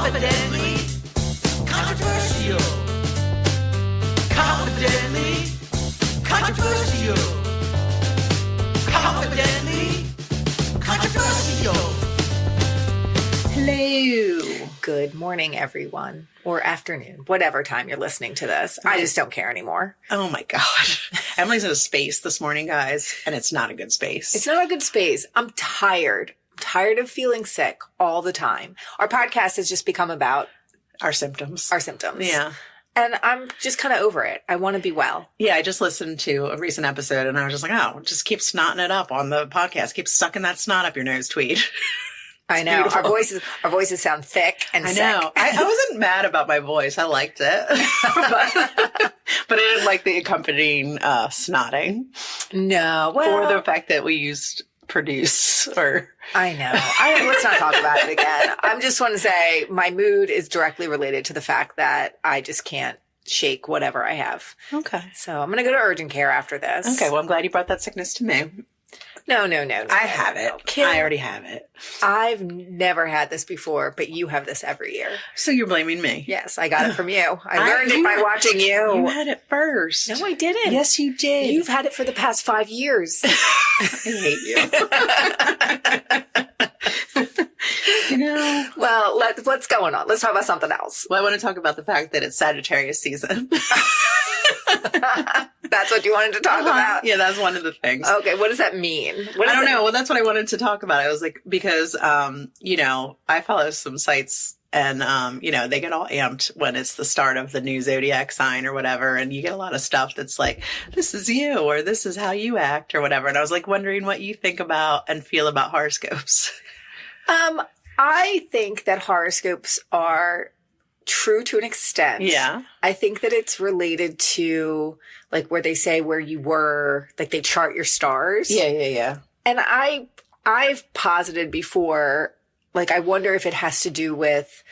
Confidently controversial. Confidently controversial. Confidently controversial. Hello. Good morning, everyone. Or afternoon, whatever time you're listening to this. I just don't care anymore. Oh my God. Emily's in a space this morning, guys, and it's not a good space. It's not a good space. I'm tired. I'm tired of feeling sick all the time. Our podcast has just become about our symptoms. Yeah. And I'm just kind of over it. I want to be well. Yeah, I just listened to a recent episode and I was just like, oh, just keep snotting it up on the podcast. Keep sucking that snot up your nose, Tweed. I know. Beautiful. Our voices sound thick and sick. I know. I wasn't mad about my voice. I liked it. but I didn't like the accompanying snotting. No. Well, or the fact that we used produce or... I know. Let's not talk about it again. I just want to say my mood is directly related to the fact that I just can't shake whatever I have. Okay. So I'm going to go to urgent care after this. Okay. Well, I'm glad you brought that sickness to me. No. I have it. Kim, I already have it. I've never had this before, but you have this every year. So you're blaming me? Yes, I got it from you. I learned it by watching you. You had it first. No, I didn't. Yes, you did. You've had it for the past 5 years. I hate you. Well, what's going on? Let's talk about something else. Well, I want to talk about the fact that it's Sagittarius season. That's what you wanted to talk about? Yeah, that's one of the things. Okay, what does that mean? I don't know. Well, that's what I wanted to talk about. I was like, because, I follow some sites and, they get all amped when it's the start of the new zodiac sign or whatever. And you get a lot of stuff that's like, this is you, or this is how you act or whatever. And I was like wondering what you think about and feel about horoscopes. I think that horoscopes are true to an extent. Yeah. I think that it's related to like where they say where you were, like they chart your stars. Yeah. And I've posited before, like I wonder if it has to do with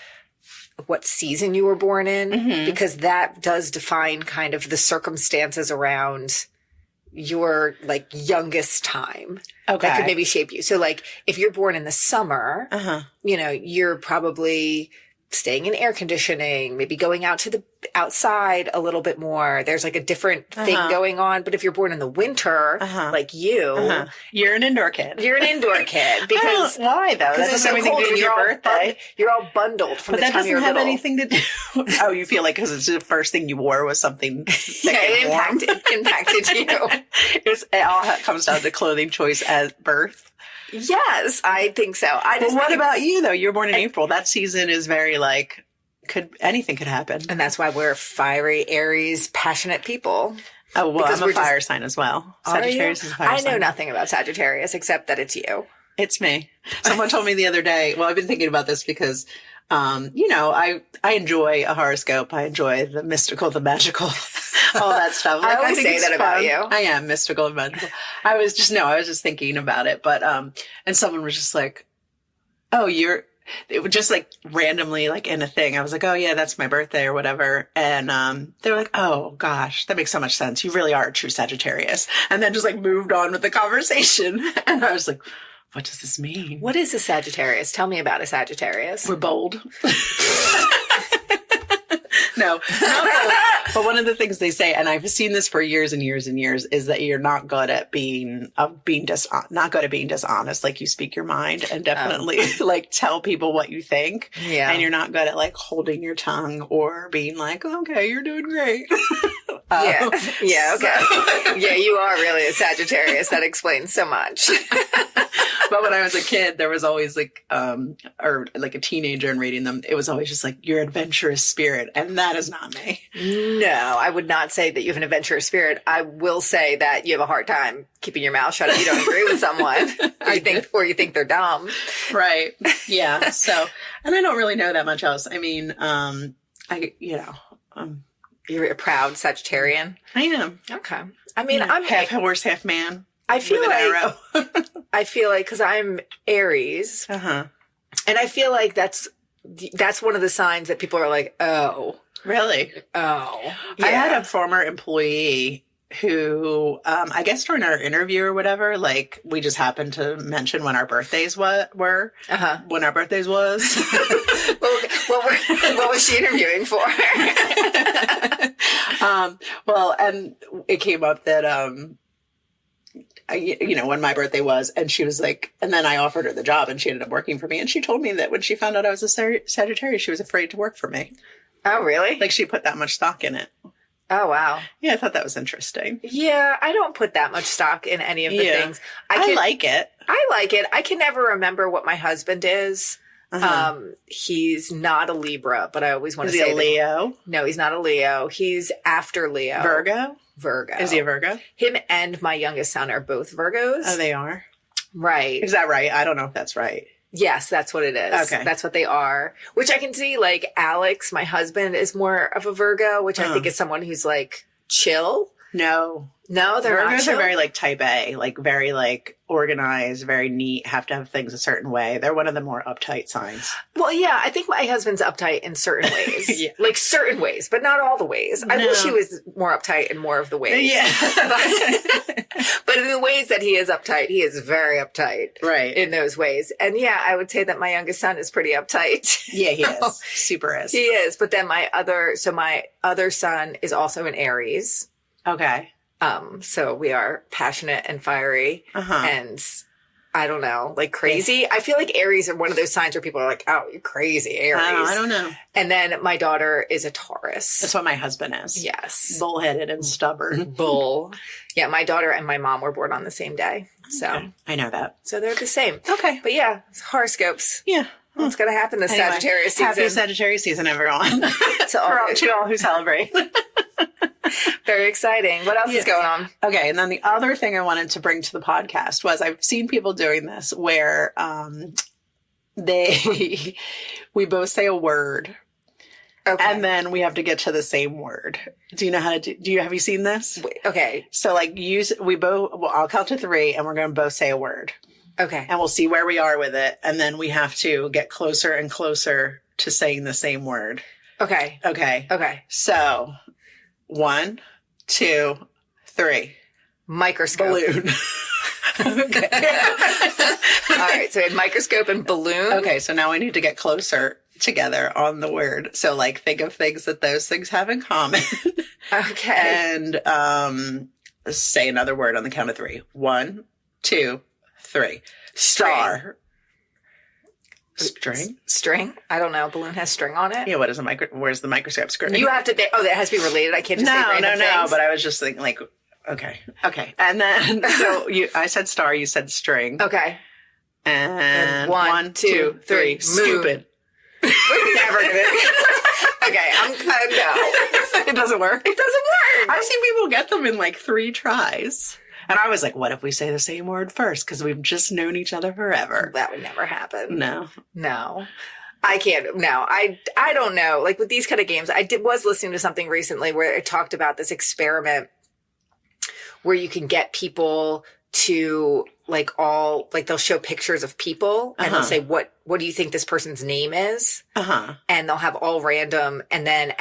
what season you were born in, because that does define kind of the circumstances around your like youngest time. Okay. That could maybe shape you. So like if you're born in the summer, you're probably staying in air conditioning, maybe going out to the outside a little bit more. There's like a different thing going on. But if you're born in the winter, like you, you're an indoor kid. You're an indoor kid. Because why though? That it's doesn't so have anything cold to do and with your birthday. You're all bundled from but the that time you're doesn't have little. anything to do. Oh, you feel like because it's the first thing you wore was something thick it and warm? impacted you. It all comes down to clothing choice at birth. Yes, I think so. What about you though? You're born in April. That season is very like anything could happen. And that's why we're fiery, Aries, passionate people. Oh, well, because I'm a fire sign as well. Sagittarius is a fire sign. I know nothing about Sagittarius except that it's you. It's me. Someone told me the other day, well, I've been thinking about this because, I enjoy a horoscope. I enjoy the mystical, the magical, all that stuff. I always think say it's that about fun. you. I am mystical and magical. I was just thinking about it. But, and someone was just like, oh, it was just like randomly like in a thing. I was like, oh yeah, that's my birthday or whatever. And, they were like, oh gosh, that makes so much sense. You really are a true Sagittarius. And then just like moved on with the conversation. And I was like, what does this mean? What is a Sagittarius? Tell me about a Sagittarius. We're bold. No. But one of the things they say, and I've seen this for years and years and years, is that you're not good at being dishonest. Like you speak your mind and definitely like tell people what you think. Yeah. And you're not good at like holding your tongue or being like, okay, you're doing great. Yeah. Yeah. Okay. Yeah. You are really a Sagittarius. That explains so much. But when I was a kid, there was always like, or like a teenager and reading them, it was always just like your adventurous spirit. And that is not me. No, I would not say that you have an adventurous spirit. I will say that you have a hard time keeping your mouth shut if you don't agree with someone or you think they're dumb. Right. Yeah. So, and I don't really know that much else. I mean, you're a proud Sagittarian. I am. Okay. I mean, I'm half horse, half man. I feel with an like arrow. I feel like because I'm Aries, and I feel like that's one of the signs that people are like, oh, really? Oh, yeah. I had a former employee who, I guess during our interview or whatever, like we just happened to mention when our birthdays were, when our birthdays was. What was she interviewing for? Well, and it came up that, when my birthday was, and she was like, and then I offered her the job and she ended up working for me. And she told me that when she found out I was a Sagittarius, she was afraid to work for me. Oh, really? Like she put that much stock in it. Oh, wow. Yeah, I thought that was interesting. Yeah, I don't put that much stock in any of the things. I like it. I like it. I can never remember what my husband is. He's not a Libra, but I always want to say. Is he a Leo? No, he's not a Leo. He's after Leo. Virgo? Virgo. Is he a Virgo? Him and my youngest son are both Virgos. Oh, they are? Right. Is that right? I don't know if that's right. Yes, that's what it is. Okay. That's what they are. Which I can see, like, Alex, my husband, is more of a Virgo, which I think is someone who's, like, chill. No. No, they're not Virgos chill. are very, like, type A. Like, very, like, organized, very neat, have to have things a certain way. They're one of the more uptight signs. Well, yeah, I think my husband's uptight in certain ways. Yeah. Like, certain ways, but not all the ways. I wish he was more uptight in more of the ways. Yeah. But in the ways that he is uptight, he is very uptight. Right. In those ways. And yeah, I would say that my youngest son is pretty uptight. Yeah, he is. Super is. He is. But then my other son is also an Aries. Okay. So we are passionate and fiery and I don't know, like crazy. I feel like Aries are one of those signs where people are like, oh, you're crazy, Aries. I don't know. And then my daughter is a Taurus. That's what my husband is. Yes. Bullheaded and stubborn. Bull. Yeah, my daughter and my mom were born on the same day. So Okay. I know that. So they're the same. Okay. But yeah, horoscopes. Yeah. What's going to happen this Anyway, Sagittarius season? Happy Sagittarius season, everyone. To all who celebrate. Very exciting. What else is going on? Okay, and then the other thing I wanted to bring to the podcast was I've seen people doing this where we both say a word, Okay. and then we have to get to the same word. Do you know how to have you seen this? Okay. So like I'll count to 3 and we're going to both say a word. Okay. And we'll see where we are with it, and then we have to get closer and closer to saying the same word. Okay. Okay. Okay. So 1, 2, 3. Microscope. Balloon. Okay. All right. So we had microscope and balloon. Okay, so now we need to get closer together on the word. So like think of things that those things have in common. Okay. And say another word on the count of 3. 1, 2, 3. Star. String? String? I don't know. Balloon has string on it? Yeah, where's the microscope screen? You have to, that has to be related. I can't just say random things. But I was just thinking like, okay. And then, so I said star, you said string. Okay. And 1, 2, 3. Stupid. We're never going to. Okay, no. It doesn't work. It doesn't work. I've seen people get them in like 3 tries. And I was like, what if we say the same word first? Because we've just known each other forever. That would never happen. No. I can't. No, I don't know. Like with these kind of games, was listening to something recently where it talked about this experiment where you can get people to they'll show pictures of people and they'll say, what do you think this person's name is? And they'll have all random. And then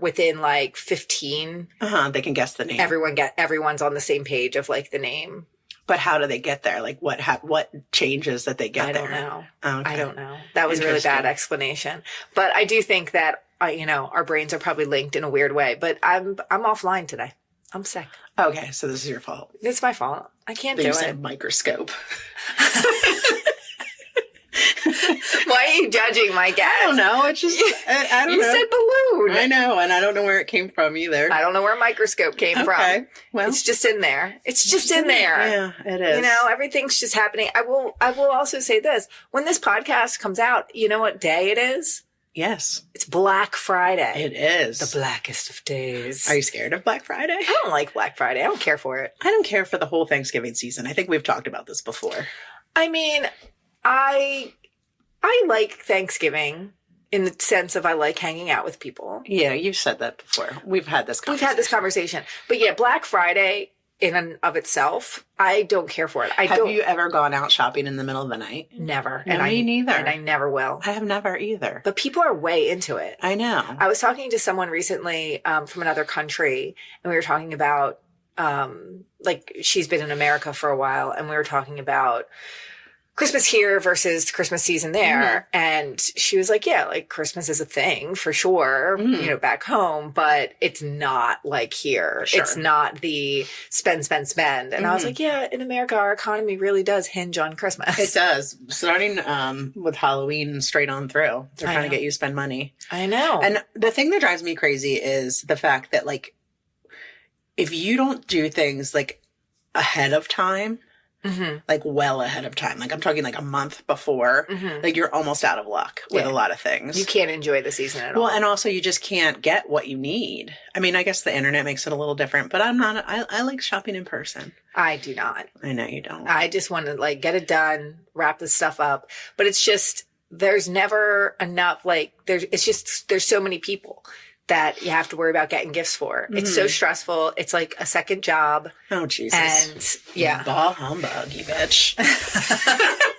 within like 15, they can guess the name. Everyone's on the same page of like the name. But how do they get there? Like what changes that they get there? I don't know. Okay. I don't know. That was a really bad explanation. But I do think that, our brains are probably linked in a weird way, but I'm offline today. I'm sick. Okay. So this is your fault. It's my fault. I can't You do said it. microscope. Why are you judging my guess? I don't know. It's just, I don't know. You said balloon. I know. And I don't know where it came from either. I don't know where microscope came from. Well, it's just in there. It's just in there. Yeah, it is. Everything's just happening. I will also say this. When this podcast comes out, you know what day it is? Yes. It's Black Friday. It is. The blackest of days. Are you scared of Black Friday? I don't like Black Friday. I don't care for it. I don't care for the whole Thanksgiving season. I think we've talked about this before. I mean, I like Thanksgiving in the sense of I like hanging out with people. Yeah, you've said that before. We've had this conversation. But yeah, Black Friday in and of itself, I don't care for it. Have you ever gone out shopping in the middle of the night? Never. No, me neither. And I never will. I have never either. But people are way into it. I know. I was talking to someone recently from another country, and we were talking about like she's been in America for a while, and we were talking about Christmas here versus Christmas season there. And she was like, yeah, like Christmas is a thing for sure, you know, back home, but it's not like here. Sure. It's not the spend. And I was like, yeah, in America, our economy really does hinge on Christmas. It does. Starting with Halloween straight on through. They're trying to get you to spend money. I know. And the thing that drives me crazy is the fact that, like, if you don't do things, like, ahead of time, like well ahead of time, like I'm talking like a month before, like you're almost out of luck with a lot of things. You can't enjoy the season at all. Well, and also you just can't get what you need. I mean, I guess the internet makes it a little different, but I like shopping in person. I do not. I know you don't. I just want to like get it done, wrap this stuff up. But it's just, there's never enough, like there's so many people that you have to worry about getting gifts for. It's so stressful. It's like a second job. Oh, Jesus. And yeah. Bah humbug, you bitch.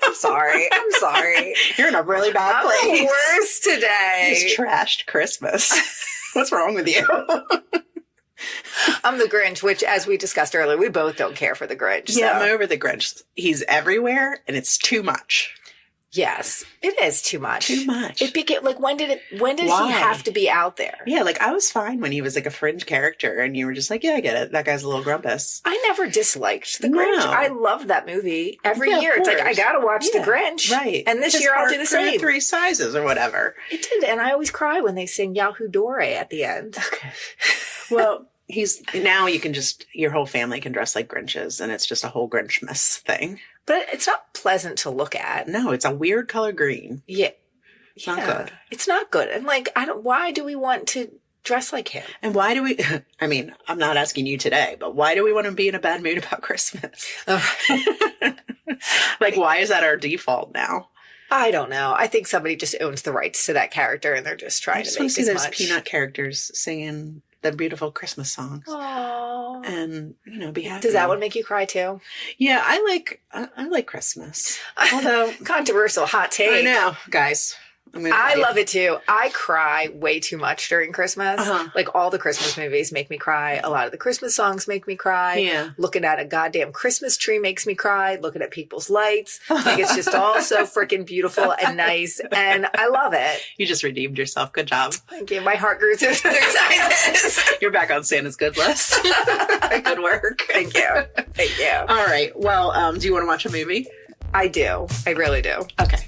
I'm sorry. You're in a really bad place. I'm the worst today. You just trashed Christmas. What's wrong with you? I'm the Grinch, which, as we discussed earlier, we both don't care for the Grinch. Yeah, so. I'm over the Grinch. He's everywhere, and it's too much. Yes, it is too much. Too much. It became like, when did he have to be out there? Yeah, like I was fine when he was like a fringe character, and you were just like, yeah, I get it. That guy's a little grumpus. I never disliked the Grinch. I loved that movie. Every year, it's like, I gotta watch the Grinch. Right. And this year, I'll do the same. 3 sizes or whatever. It did, and I always cry when they sing Yahoo Dore at the end. Okay. Well, now you can just, your whole family can dress like Grinches, and it's just a whole Grinchmas thing. But it's not pleasant to look at. No, it's a weird color green. Yeah. It's not good. It's not good. And like, why do we want to dress like him? And why do we, I mean, I'm not asking you today, but why do we want to be in a bad mood about Christmas? Like, why is that our default now? I don't know. I think somebody just owns the rights to that character, and they're just trying to make as much. Peanut characters singing the beautiful Christmas songs. Aww. And, you know, be happy. Does that one make you cry too? Yeah, I like Christmas. Although controversial hot take. I know, guys. I love it too. I cry way too much during Christmas. Like all the Christmas movies make me cry. A lot of the Christmas songs make me cry. Yeah. Looking at a goddamn Christmas tree makes me cry. Looking at people's lights. Like it's just all so freaking beautiful and nice. And I love it. You just redeemed yourself. Good job. Thank you. My heart grew to 3 sizes. You're back on Santa's good list. Good work. Thank you. Thank you. All right. Well, do you want to watch a movie? I do. I really do. Okay.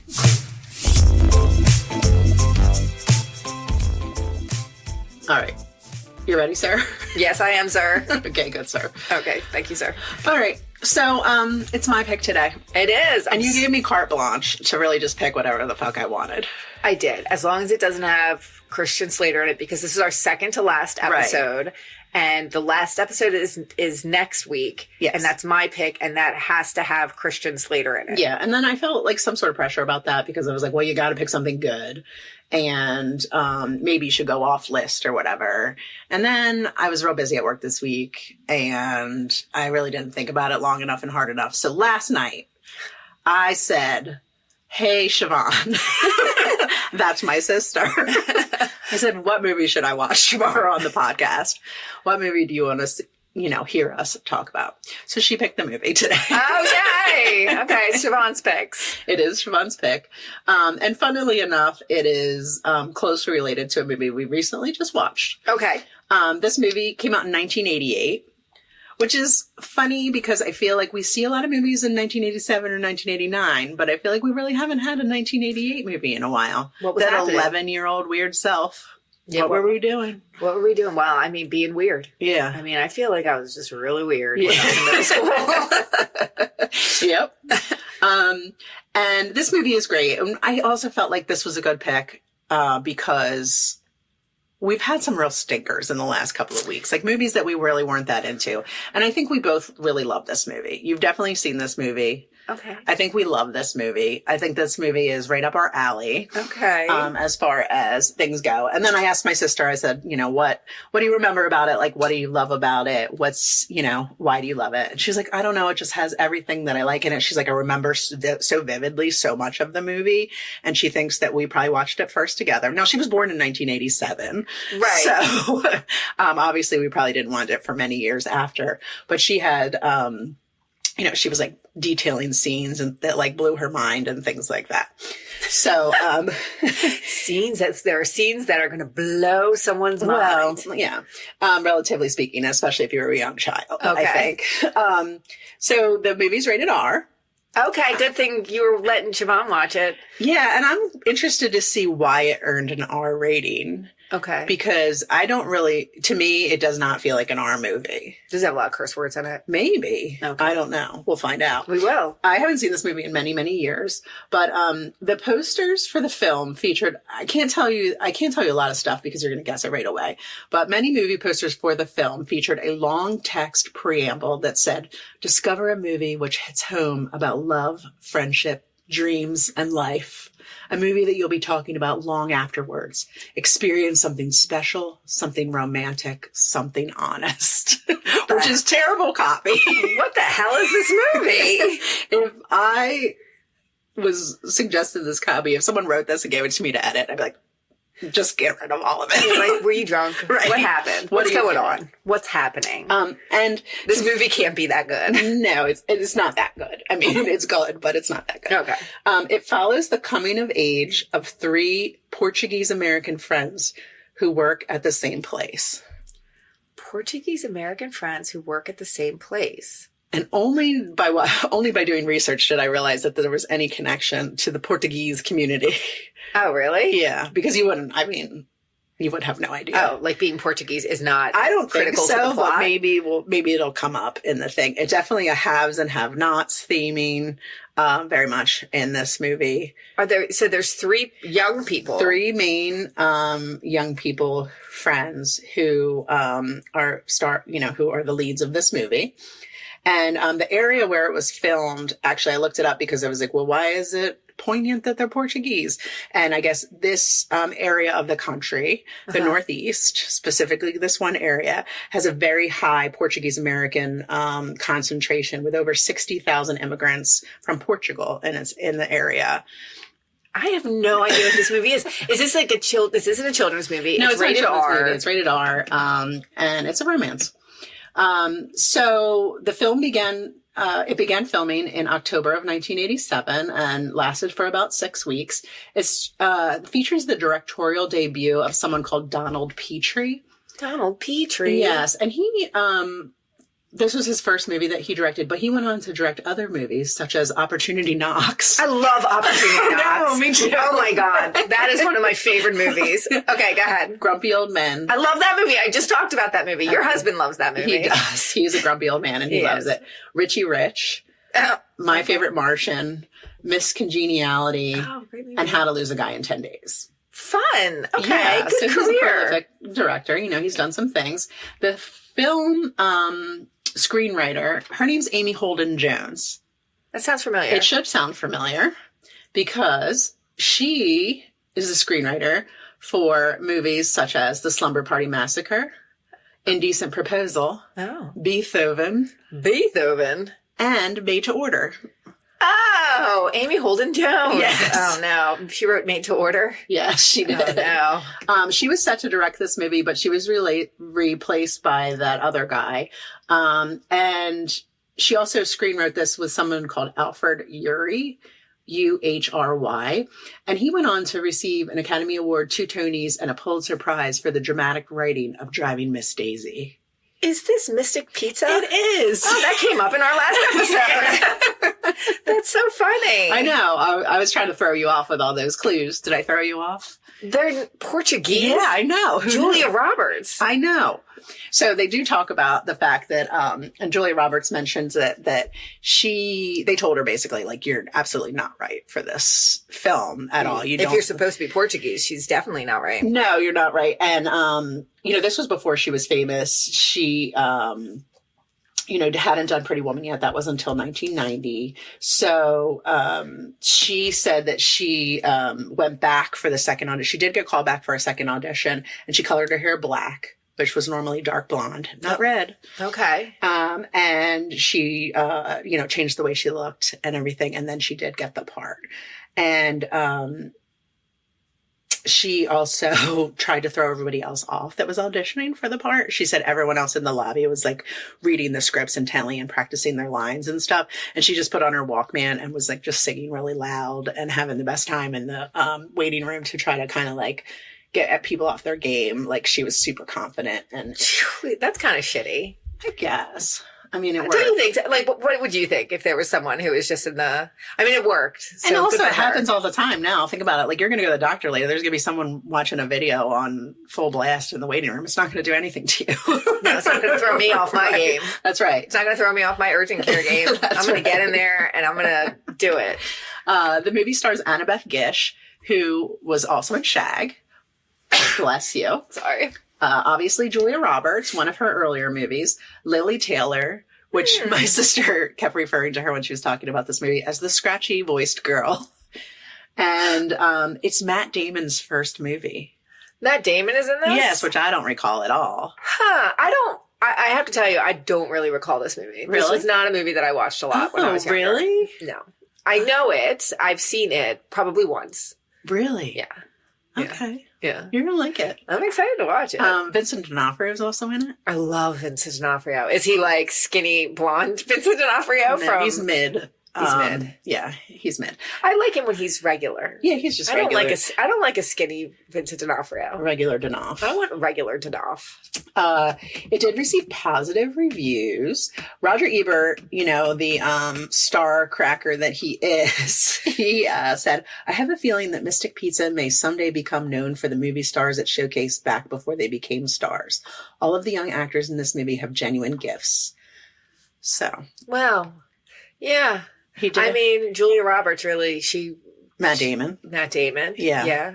All right. You ready, sir? Yes, I am, sir. Okay, good, sir. Okay, thank you, sir. All right. So, it's my pick today. It is. And you gave me carte blanche to really just pick whatever the fuck I wanted. I did. As long as it doesn't have Christian Slater in it, because this is our second to last episode. Right. And the last episode is next week. Yes. And that's my pick, and that has to have Christian Slater in it. Yeah. And then I felt like some sort of pressure about that, because I was like, well, you got to pick something good. And maybe you should go off list or whatever. And then I was real busy at work this week, and I really didn't think about it long enough and hard enough. So last night I said, hey, Siobhan, that's my sister. I said, what movie should I watch tomorrow on the podcast? What movie do you want to hear us talk about? So she picked the movie today. Oh, yay! Okay, Siobhan's picks. It is Siobhan's pick. And funnily enough, it is closely related to a movie we recently just watched. Okay. This movie came out in 1988, which is funny because I feel like we see a lot of movies in 1987 or 1989, but I feel like we really haven't had a 1988 movie in a while. What was that happening? 11-year-old weird self. Yeah, what were we doing? What were we doing? Well, I mean, being weird. Yeah. I mean, I feel like I was just really weird when I was in middle school. Yep. And this movie is great. And I also felt like this was a good pick because we've had some real stinkers in the last couple of weeks, like movies that we really weren't that into. And I think we both really love this movie. You've definitely seen this movie. Okay. I think we love this movie. I think this movie is right up our alley. Okay. As far as things go. And then I asked my sister, I said, what do you remember about it? Like, what do you love about it? Why do you love it? And she's like, I don't know. It just has everything that I like in it. She's like, I remember so vividly so much of the movie. And she thinks that we probably watched it first together. Now, she was born in 1987. Right. So, obviously we probably didn't watch it for many years after, but she had, she was like detailing scenes and that like blew her mind and things like that. So, there are scenes that are going to blow someone's mind. Well, yeah. Relatively speaking, especially if you're a young child, Okay. I think. So the movie's rated R. Okay, good thing you were letting Siobhan watch it. Yeah, and I'm interested to see why it earned an R rating. Okay. Because to me, it does not feel like an R movie. Does it have a lot of curse words in it? Maybe. Okay. I don't know. We'll find out. We will. I haven't seen this movie in many, many years, but the posters for the film featured, I can't tell you a lot of stuff because you're going to guess it right away, but many movie posters for the film featured a long text preamble that said, discover a movie which hits home about love, friendship, dreams, and life. A movie that you'll be talking about long afterwards. Experience something special, something romantic, something honest. Which is terrible copy. What the hell is this movie? If I was suggested this copy, if someone wrote this and gave it to me to edit, I'd be like, just get rid of all of it. Like, were you drunk? Right. What happened? What's going on? What's happening? And this movie can't be that good. No, it's not that good. I mean, it's good, but it's not that good. Okay. It follows the coming of age of 3 Portuguese American friends who work at the same place. Portuguese American friends who work at the same place. And only by doing research did I realize that there was any connection to the Portuguese community. Oh, really? Yeah, because you would have no idea. Oh, like being Portuguese is not I don't think critical so, to the plot? but maybe it'll come up in the thing. It definitely a haves and have-nots theming very much in this movie. There's 3 young people. 3 main young people friends who are the leads of this movie. And the area where it was filmed, actually, I looked it up because I was like, well, why is it poignant that they're Portuguese? And I guess this area of the country, the Northeast, specifically this one area, has a very high Portuguese American concentration with over 60,000 immigrants from Portugal, and it's in the area. I have no idea what this movie is. Is this like this isn't a children's movie? No, it's rated R. It's rated R, and it's a romance. So the film began filming in October of 1987 and lasted for about 6 weeks. It features the directorial debut of someone called Donald Petrie. Donald Petrie. Yes. And this was his first movie that he directed, but he went on to direct other movies such as Opportunity Knocks. I love Opportunity Knocks. No, me too. Oh my God. That is one of my favorite movies. Okay, go ahead. Grumpy Old Men. I love that movie. I just talked about that movie. Your husband loves that movie. He does. He's a grumpy old man and he loves it. Richie Rich. My Favorite Martian. Miss Congeniality. Oh, great movie. And How to Lose a Guy in 10 Days. Fun. Okay, Yeah, good so he's a career. prolific director. He's done some things. The film screenwriter, her name's Amy Holden Jones. That sounds familiar. It should sound familiar because she is a screenwriter for movies such as The Slumber Party Massacre, Indecent Proposal, Beethoven, and Made to Order. Oh, Amy Holden Jones. Yes. Oh, no. She wrote Made to Order? Yes, she did. Oh, no. She was set to direct this movie, but she was replaced by that other guy. And she also screenwrote this with someone called Alfred Uhry, Uhry. And he went on to receive an Academy Award, 2 Tonys, and a Pulitzer Prize for the dramatic writing of Driving Miss Daisy. Is this Mystic Pizza? It is. Oh, that came up in our last episode. That's so funny. I know. I was trying to throw you off with all those clues. Did I throw you off? They're Portuguese. Yeah, I know. Julia Roberts. I know. So they do talk about the fact that, and Julia Roberts mentions that they told her basically, like, you're absolutely not right for this film at all. If you're supposed to be Portuguese, she's definitely not right. No, you're not right. And, this was before she was famous. She hadn't done Pretty Woman yet. That was until 1990. So she said that she went back for the second audition. She did get called back for a second audition, and she colored her hair black, which was normally dark blonde, not red. Okay. And she, changed the way she looked and everything. And then she did get the part. And she also tried to throw everybody else off that was auditioning for the part. She said everyone else in the lobby was like reading the scripts intently and practicing their lines and stuff. And she just put on her Walkman and was like just singing really loud and having the best time in the waiting room to try to kind of like get at people off their game. Like she was super confident. And That's kind of shitty. I guess. I mean, it worked. Don't you think? Like, what would you think if there was someone who was just in the? I mean, it worked. So and also, good it for her. happens all the time now. Think about it. Like, you're going to go to the doctor later. There's going to be someone watching a video on full blast in the waiting room. It's not going to do anything to you. No, it's not going to throw me off my game. That's right. It's not going to throw me off my urgent care game. I'm going to get in there and I'm going to do it. The movie stars Annabeth Gish, who was also in Shag. Bless you. Sorry. Obviously, Julia Roberts, one of her earlier movies. Lily Taylor, which my sister kept referring to her when she was talking about this movie as the scratchy voiced girl. And it's Matt Damon's first movie. Matt Damon is in this? Yes, which I don't recall at all. Huh. I have to tell you, I don't really recall this movie. Really? This was not a movie that I watched a lot when I was younger. Really? No. I know it. I've seen it probably once. Really? Yeah. Okay. Yeah. You're going to like it. I'm excited to watch it. Vincent D'Onofrio is also in it. I love Vincent D'Onofrio. Is he like skinny blonde Vincent D'Onofrio? No, he's mid. He's mid. Yeah, he's mid. I like him when he's regular. Yeah, he's just I don't regular. like a skinny Vincent D'Onofrio. Regular D'Onof. I want regular D'Onof. It did receive positive reviews. Roger Ebert, the star cracker that he is, he said, "I have a feeling that Mystic Pizza may someday become known for the movie stars it showcased back before they became stars. All of the young actors in this movie have genuine gifts." So, Well, yeah. he did. I mean, Julia Roberts really, Matt Damon. Matt Damon. Yeah. Yeah.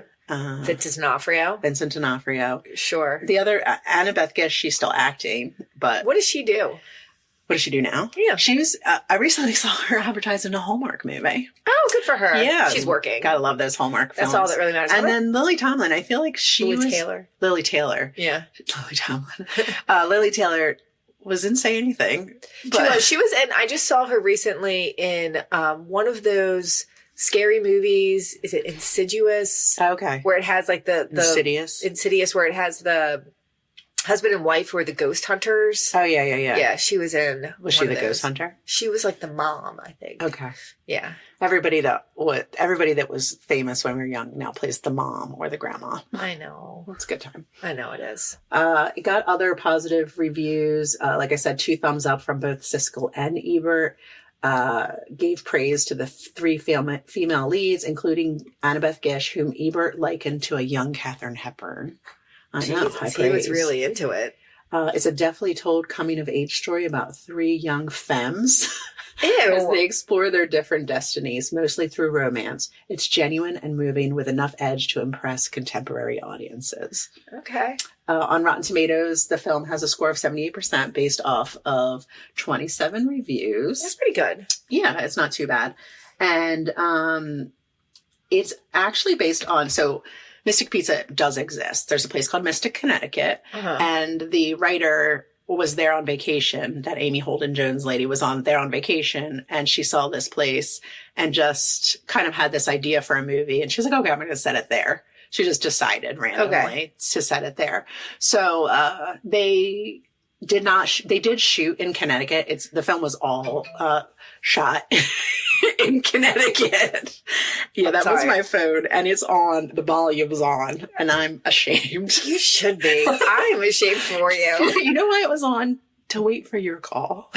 Vincent D'Onofrio. Vincent D'Onofrio. Sure. The other, Annabeth Gish, she's still acting, but What does she do? what does she do now? Yeah. She was, I recently saw her advertised in a Hallmark movie. Oh, good for her. Yeah. She's working. Gotta love those Hallmark films. That's all that really matters. And then Lily Tomlin, I feel like Lily Taylor. Lily Taylor. Yeah. Lily Tomlin. Lily Taylor was in Say Anything. She was in, I just saw her recently in one of those scary movies. Is it Insidious? Okay. Where it has like the Insidious, where it has the husband and wife who are the ghost hunters. Oh, yeah. Yeah, she was in. Was she the ghost hunter? She was like the mom, I think. Okay. Yeah. Everybody that was famous when we were young now plays the mom or the grandma. I know. It's a good time. I know it is. It got other positive reviews. Like I said, 2 thumbs up from both Siskel and Ebert. Gave praise to the 3 female leads, including Annabeth Gish, whom Ebert likened to a young Katharine Hepburn. I know. Jesus, he was really into it. It's a deftly told coming-of-age story about 3 young femmes Ew. as they explore their different destinies, mostly through romance. It's genuine and moving with enough edge to impress contemporary audiences. Okay. On Rotten Tomatoes, the film has a score of 78% based off of 27 reviews. That's pretty good. Yeah, it's not too bad. And it's actually based on... So Mystic Pizza does exist. There's a place called Mystic, Connecticut. Uh-huh. And the writer was there on vacation. That Amy Holden Jones lady was there on vacation. And she saw this place and just kind of had this idea for a movie. And she was like, okay, I'm going to set it there. She just decided randomly to set it there. So they did shoot in Connecticut. The film was all shot in Connecticut. Yeah, that was my phone, and it's on. The volume's on, and I'm ashamed. You should be. I'm ashamed for you. You know why it was on? To wait for your call.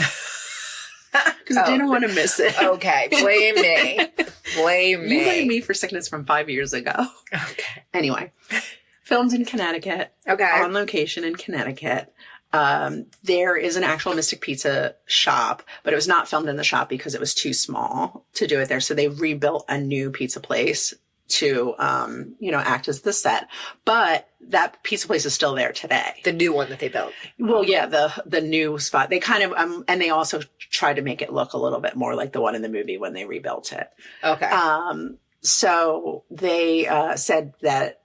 Because I didn't want to miss it. Okay, blame me. Blame me. You blame me for sickness from 5 years ago. Okay. Anyway, filmed in Connecticut. Okay. On location in Connecticut. There is an actual Mystic Pizza shop, but it was not filmed in the shop because it was too small to do it there. So they rebuilt a new pizza place to, act as the set. But that pizza place is still there today. The new one that they built. Well, yeah, the new spot. They kind of, and they also tried to make it look a little bit more like the one in the movie when they rebuilt it. Okay. So they said that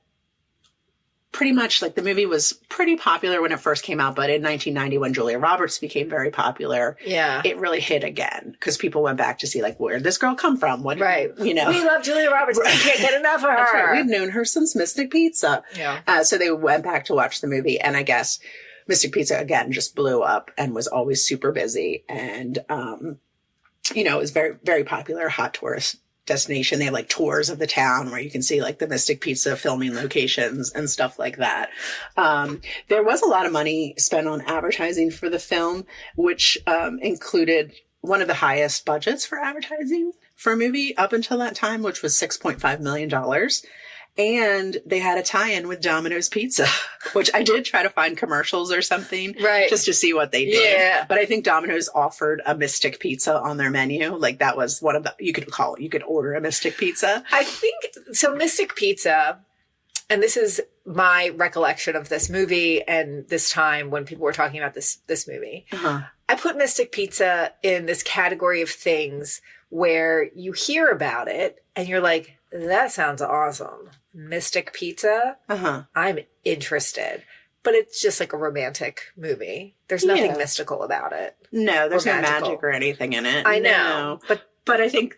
pretty much like the movie was pretty popular when it first came out, but in 1990 when Julia Roberts became very popular, it really hit again because people went back to see like where'd this girl come from? What, right. We love Julia Roberts. We can't get enough of her. That's right. We've known her since Mystic Pizza. Yeah. So they went back to watch the movie, and I guess Mystic Pizza again just blew up and was always super busy, and it was very, very popular, hot tourist destination. They have like tours of the town where you can see like the Mystic Pizza filming locations and stuff like that. There was a lot of money spent on advertising for the film, which included one of the highest budgets for advertising for a movie up until that time, which was $6.5 million. And they had a tie-in with Domino's Pizza, which I did try to find commercials or something, right, just to see what they did. Yeah. But I think Domino's offered a Mystic Pizza on their menu. Like that was one of the, you could order a Mystic Pizza. I think, so Mystic Pizza, and this is my recollection of this movie and this time when people were talking about this movie. Uh-huh. I put Mystic Pizza in this category of things where you hear about it and you're like, that sounds awesome. Mystic Pizza, I'm interested. But it's just like a romantic movie. There's nothing mystical about it. No, there's no magic or anything in it. I know. No. But I think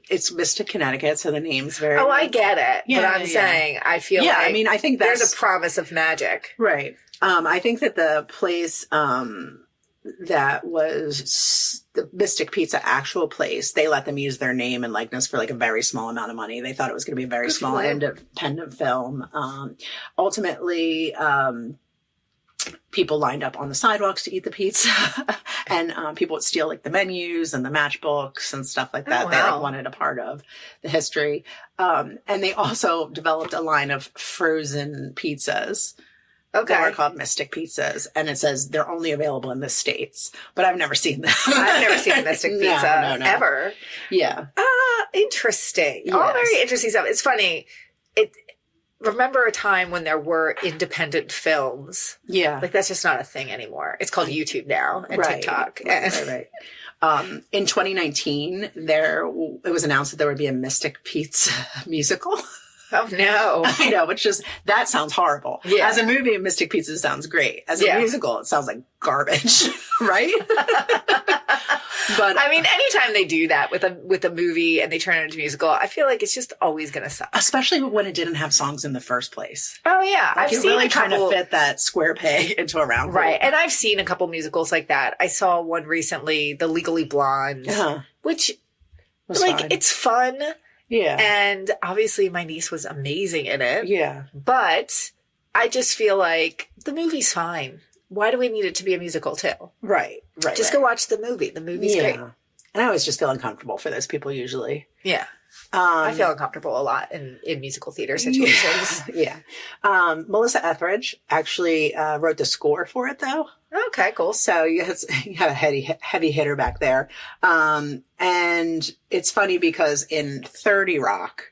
it's Mystic, Connecticut, so the name's very... Oh, I get it. Yeah, but I'm saying, I feel like... I mean, I think there's a promise of magic. Right. I think that the place that was the Mystic Pizza actual place, they let them use their name and likeness for like a very small amount of money. They thought it was going to be a very small independent film. Ultimately, people lined up on the sidewalks to eat the pizza and people would steal like the menus and the matchbooks and stuff like that. Oh, wow. They like wanted a part of the history. And they also developed a line of frozen pizzas. Okay. That are called Mystic Pizzas, and it says they're only available in the States. But I've never seen them. I've never seen a Mystic Pizza no. ever. Yeah. Interesting. Yes. All very interesting stuff. It's funny. Remember a time when there were independent films? Yeah. Like that's just not a thing anymore. It's called YouTube now and TikTok. Right. In 2019, it was announced that there would be a Mystic Pizza musical. Oh no. I know, that sounds horrible. Yeah. As a movie, Mystic Pizza sounds great. As a musical, it sounds like garbage, right? But I mean, anytime they do that with a movie and they turn it into a musical, I feel like it's just always going to suck. Especially when it didn't have songs in the first place. Oh yeah. Like I've seen really trying to fit that square peg into a round hole. Right. And I've seen a couple musicals like that. I saw one recently, The Legally Blonde, which it's fun. Yeah. And obviously my niece was amazing in it. Yeah. But I just feel like the movie's fine. Why do we need it to be a musical too? Right. Just go watch the movie. The movie's great. And I always just feel uncomfortable for those people usually. Yeah. I feel uncomfortable a lot in musical theater situations. Yeah. Melissa Etheridge actually wrote the score for it though. Okay, cool. So you have a heavy hitter back there. And it's funny because in 30 Rock,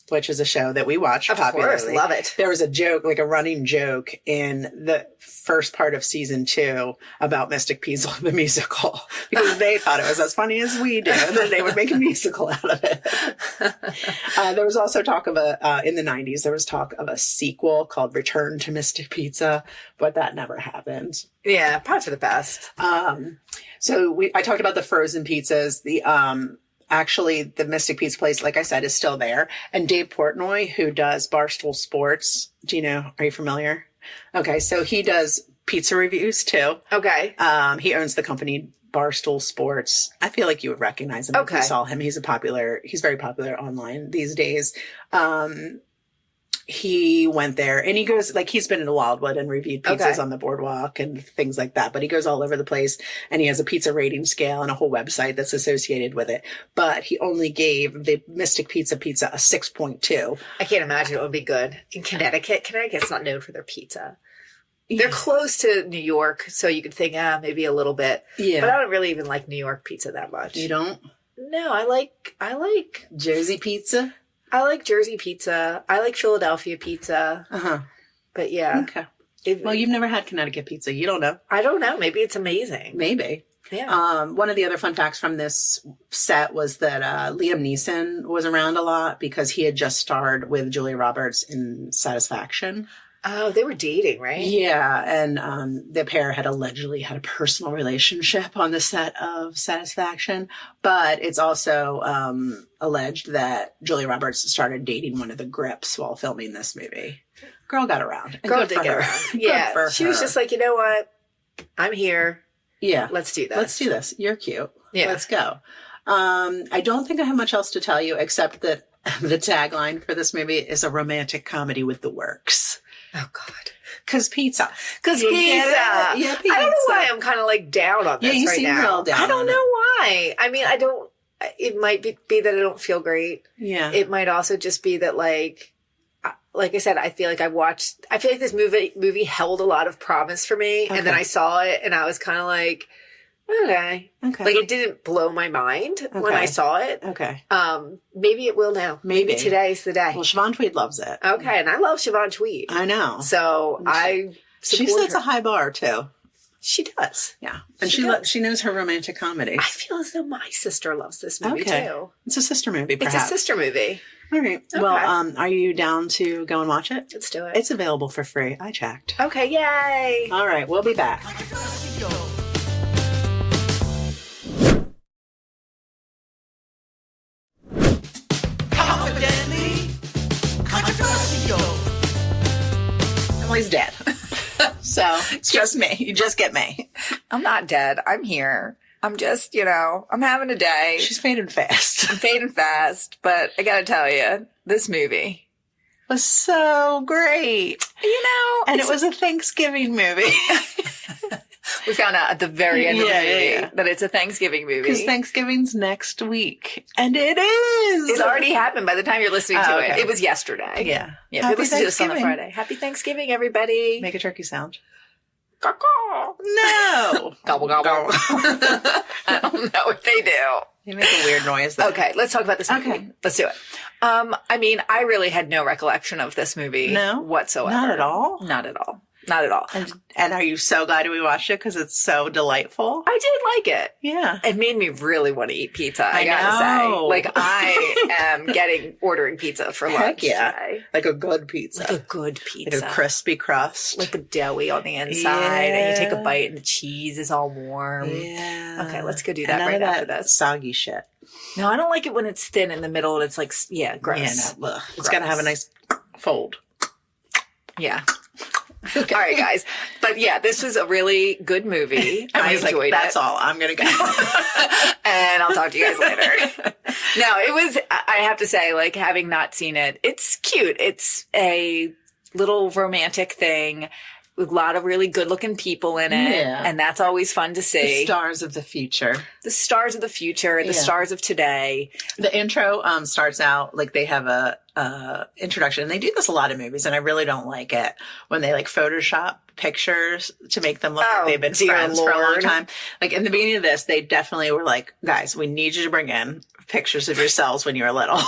which is a show that we watch popularly. Of course, love it. There was a joke, like a running joke in the first part of season 2 about Mystic Pizza, the musical, because they thought it was as funny as we do, and then they would make a musical out of it. There was also talk of in the 90s, there was talk of a sequel called Return to Mystic Pizza, but that never happened. Yeah, probably for the best. So I talked about the frozen pizzas, actually, the Mystic Pizza place, like I said, is still there. And Dave Portnoy, who does Barstool Sports, are you familiar? Okay, so he does pizza reviews too. Okay. He owns the company Barstool Sports. I feel like you would recognize him if you saw him. He's very popular online these days. He went there and he goes, like, he's been in the Wildwood and reviewed pizzas on the boardwalk and things like that, but he goes all over the place and he has a pizza rating scale and a whole website that's associated with it. But he only gave the Mystic Pizza a 6.2. I can't imagine it would be good. In Connecticut, Connecticut's not known for their pizza. They're close to New York, so you could think, maybe a little bit. Yeah. But I don't really even like New York pizza that much. You don't? No, I like Jersey pizza? I like Jersey pizza. I like Philadelphia pizza. Uh-huh. But yeah. Okay. Well, you've never had Connecticut pizza. You don't know. I don't know. Maybe it's amazing. Maybe. Yeah. One of the other fun facts from this set was that Liam Neeson was around a lot because he had just starred with Julia Roberts in Satisfaction. Oh, they were dating, right? Yeah, and the pair had allegedly had a personal relationship on the set of Satisfaction, but it's also alleged that Julia Roberts started dating one of the Grips while filming this movie. Girl got around. Girl did get around. Yeah, she was just like, you know what? I'm here. Yeah. Let's do this. Let's do this. You're cute. Yeah. Let's go. I don't think I have much else to tell you except that the tagline for this movie is a romantic comedy with the works. Oh, God. Because pizza. Because You pizza. get it? Yeah, pizza. I don't know why I'm kind of like down on this Yeah, you right seem now. real down I don't on know why. I mean, I don't. It might be that I don't feel great. Yeah. It might also just be that like I said, I feel like I feel like this movie held a lot of promise for me. Okay. And then I saw it and I was kind of like, okay. Okay. Like it didn't blow my mind when I saw it. Okay. Maybe it will now. Maybe. Today's the day. Well, Siobhan Tweed loves it. Okay. And I love Siobhan Tweed. I know. So I She support sets her. a high bar, too. She does. Yeah. And She she does. she knows her romantic comedy. I feel as though my sister loves this movie Okay. too. It's a sister movie, perhaps. It's a sister movie. All right. Okay. Well, are you down to go and watch it? Let's do it. It's available for free. I checked. Okay, yay! All right. We'll be back. Controversial. Confidently controversial. Emily's dead. So it's just me. You just get me. I'm not dead. I'm here. I'm just, I'm having a day. She's fading fast. I'm fading fast, but I gotta tell you, this movie, Was so great. And it it's- was a Thanksgiving movie. we found out at the very end of the Yeah, movie yeah, yeah. that it's a Thanksgiving movie. Because Thanksgiving's next week. And it is. It already happened by the time you're listening to Oh, it. okay. It was yesterday. Yeah. Yeah, Happy we listened to this on the Thanksgiving. Friday. Happy Thanksgiving, everybody. Make a turkey sound. Caw-caw. No. Gobble, gobble. I don't know what they do. You make a weird noise though. Okay, let's talk about this movie. Okay. Let's do it. I mean, I really had no recollection of this movie No? whatsoever. Not at all? Not at all. Not at all. And are you so glad we watched it because it's so delightful? I did like it. Yeah. It made me really want to eat pizza, I I gotta know. say. Like, I am ordering pizza for Heck lunch yeah. today. Like a good pizza. Like a good pizza. Like a crispy crust. Like a doughy on the inside. And you take a Yeah. bite and the cheese is all warm. Yeah. Okay, let's go do And that none right of after that this. soggy shit. No, I don't like it when it's thin in the middle and it's like, gross. Yeah, no. Ugh. It's got to have a nice fold. Yeah. All right, guys. But yeah, this was a really good movie. I was enjoyed like, that's it. all. I'm going to go. And I'll talk to you guys later. No, it was, I have to say, like, having not seen it, it's cute. It's a little romantic thing with a lot of really good looking people in it. Yeah. And that's always fun to The see. stars of the future. The stars of the future, the Yeah. stars of today. The intro starts out like they have a introduction. And they do this a lot of movies, and I really don't like it when they like Photoshop pictures to make them look Oh, like they've been dear friends for a long Lord. time. Like in the beginning of this, they definitely were like, "Guys, we need you to bring in pictures of yourselves when you were little."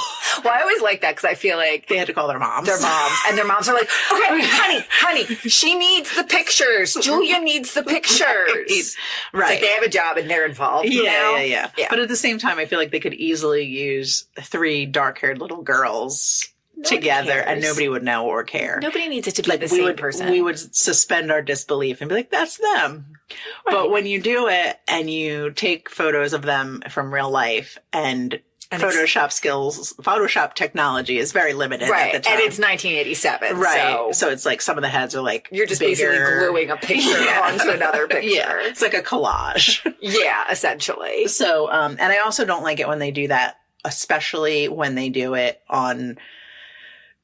Well, I always like that because I feel like They had to call their moms. their moms and their moms are like, okay, honey, she needs the pictures. Julia needs the pictures. It's Right. like they have a job and they're involved. you know? Yeah. But at the same time, I feel like they could easily use 3 dark-haired little girls Nobody together, and cares. nobody would know or care. Nobody needs it to be the we same would person. we would suspend our disbelief and be like, "That's them." But when you do it and you take photos of them from real life and And it's- Photoshop technology is very limited right. at the time. And it's 1987. right. So, it's like some of the heads are like you're just bigger. basically gluing a picture Yeah. onto another picture. Yeah, it's like a collage. Yeah, essentially. So, and I also don't like it when they do that, especially when they do it on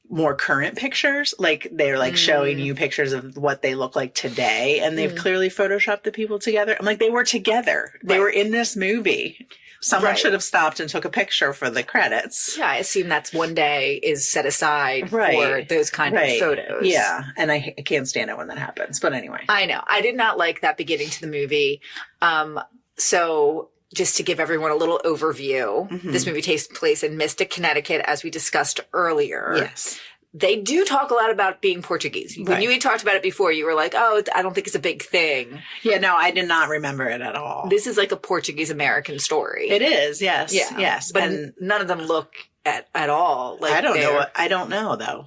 more current pictures. Like they're like showing you pictures of what they look like today, and they've clearly photoshopped the people together. I'm like, they were together. They Right. were in this movie. Someone Right. should have stopped and took a picture for the credits. Yeah, I assume that's one day is set aside for Right. those kind Right. of photos. Yeah, and I can't stand it when that happens. But anyway, I know. I did not like that beginning to the movie. So just to give everyone a little overview, this movie takes place in Mystic, Connecticut, as we discussed earlier. Yes. They do talk a lot about being Portuguese. When you talked about it before, you were like, oh, I don't think it's a big thing. Yeah, no, I did not remember it at all. This is like a Portuguese-American story. It is, yes. Yeah. Yes. But And none of them look at all like I don't know. they're, I don't know, though.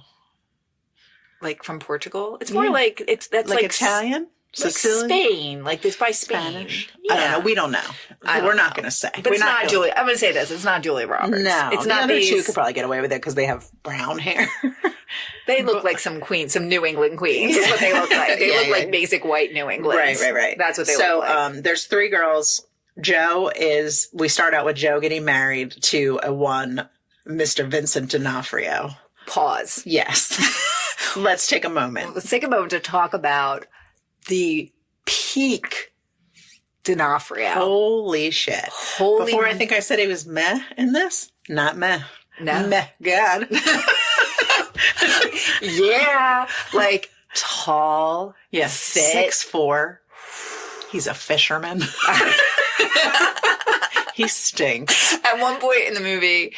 like from Portugal. It's more like, that's Like like Italian? like Sicilian? Spain, like this by Spain. Spanish? Yeah. I don't know. We don't know. I don't We're not know. going to say. But We're it's not gonna- Julia. I'm going to say this. It's not Julia Roberts. No. It's the not other two these. could probably get away with it because they have brown hair. They look like some queens, some New England queens is what they look like. They Yeah, look yeah, like yeah. basic white New England. Right. That's what they so, look like. there's 3 girls. We start out with Joe getting married to one Mr. Vincent D'Onofrio. Pause. Yes. Let's take a moment. Let's take a moment to talk about the peak D'Onofrio. Holy shit. Holy Before I think I said he was meh in this. Not meh. No. Meh. God. Yeah. Like tall. Yes. Fit. 6'4". He's a fisherman. He stinks. At one point in the movie,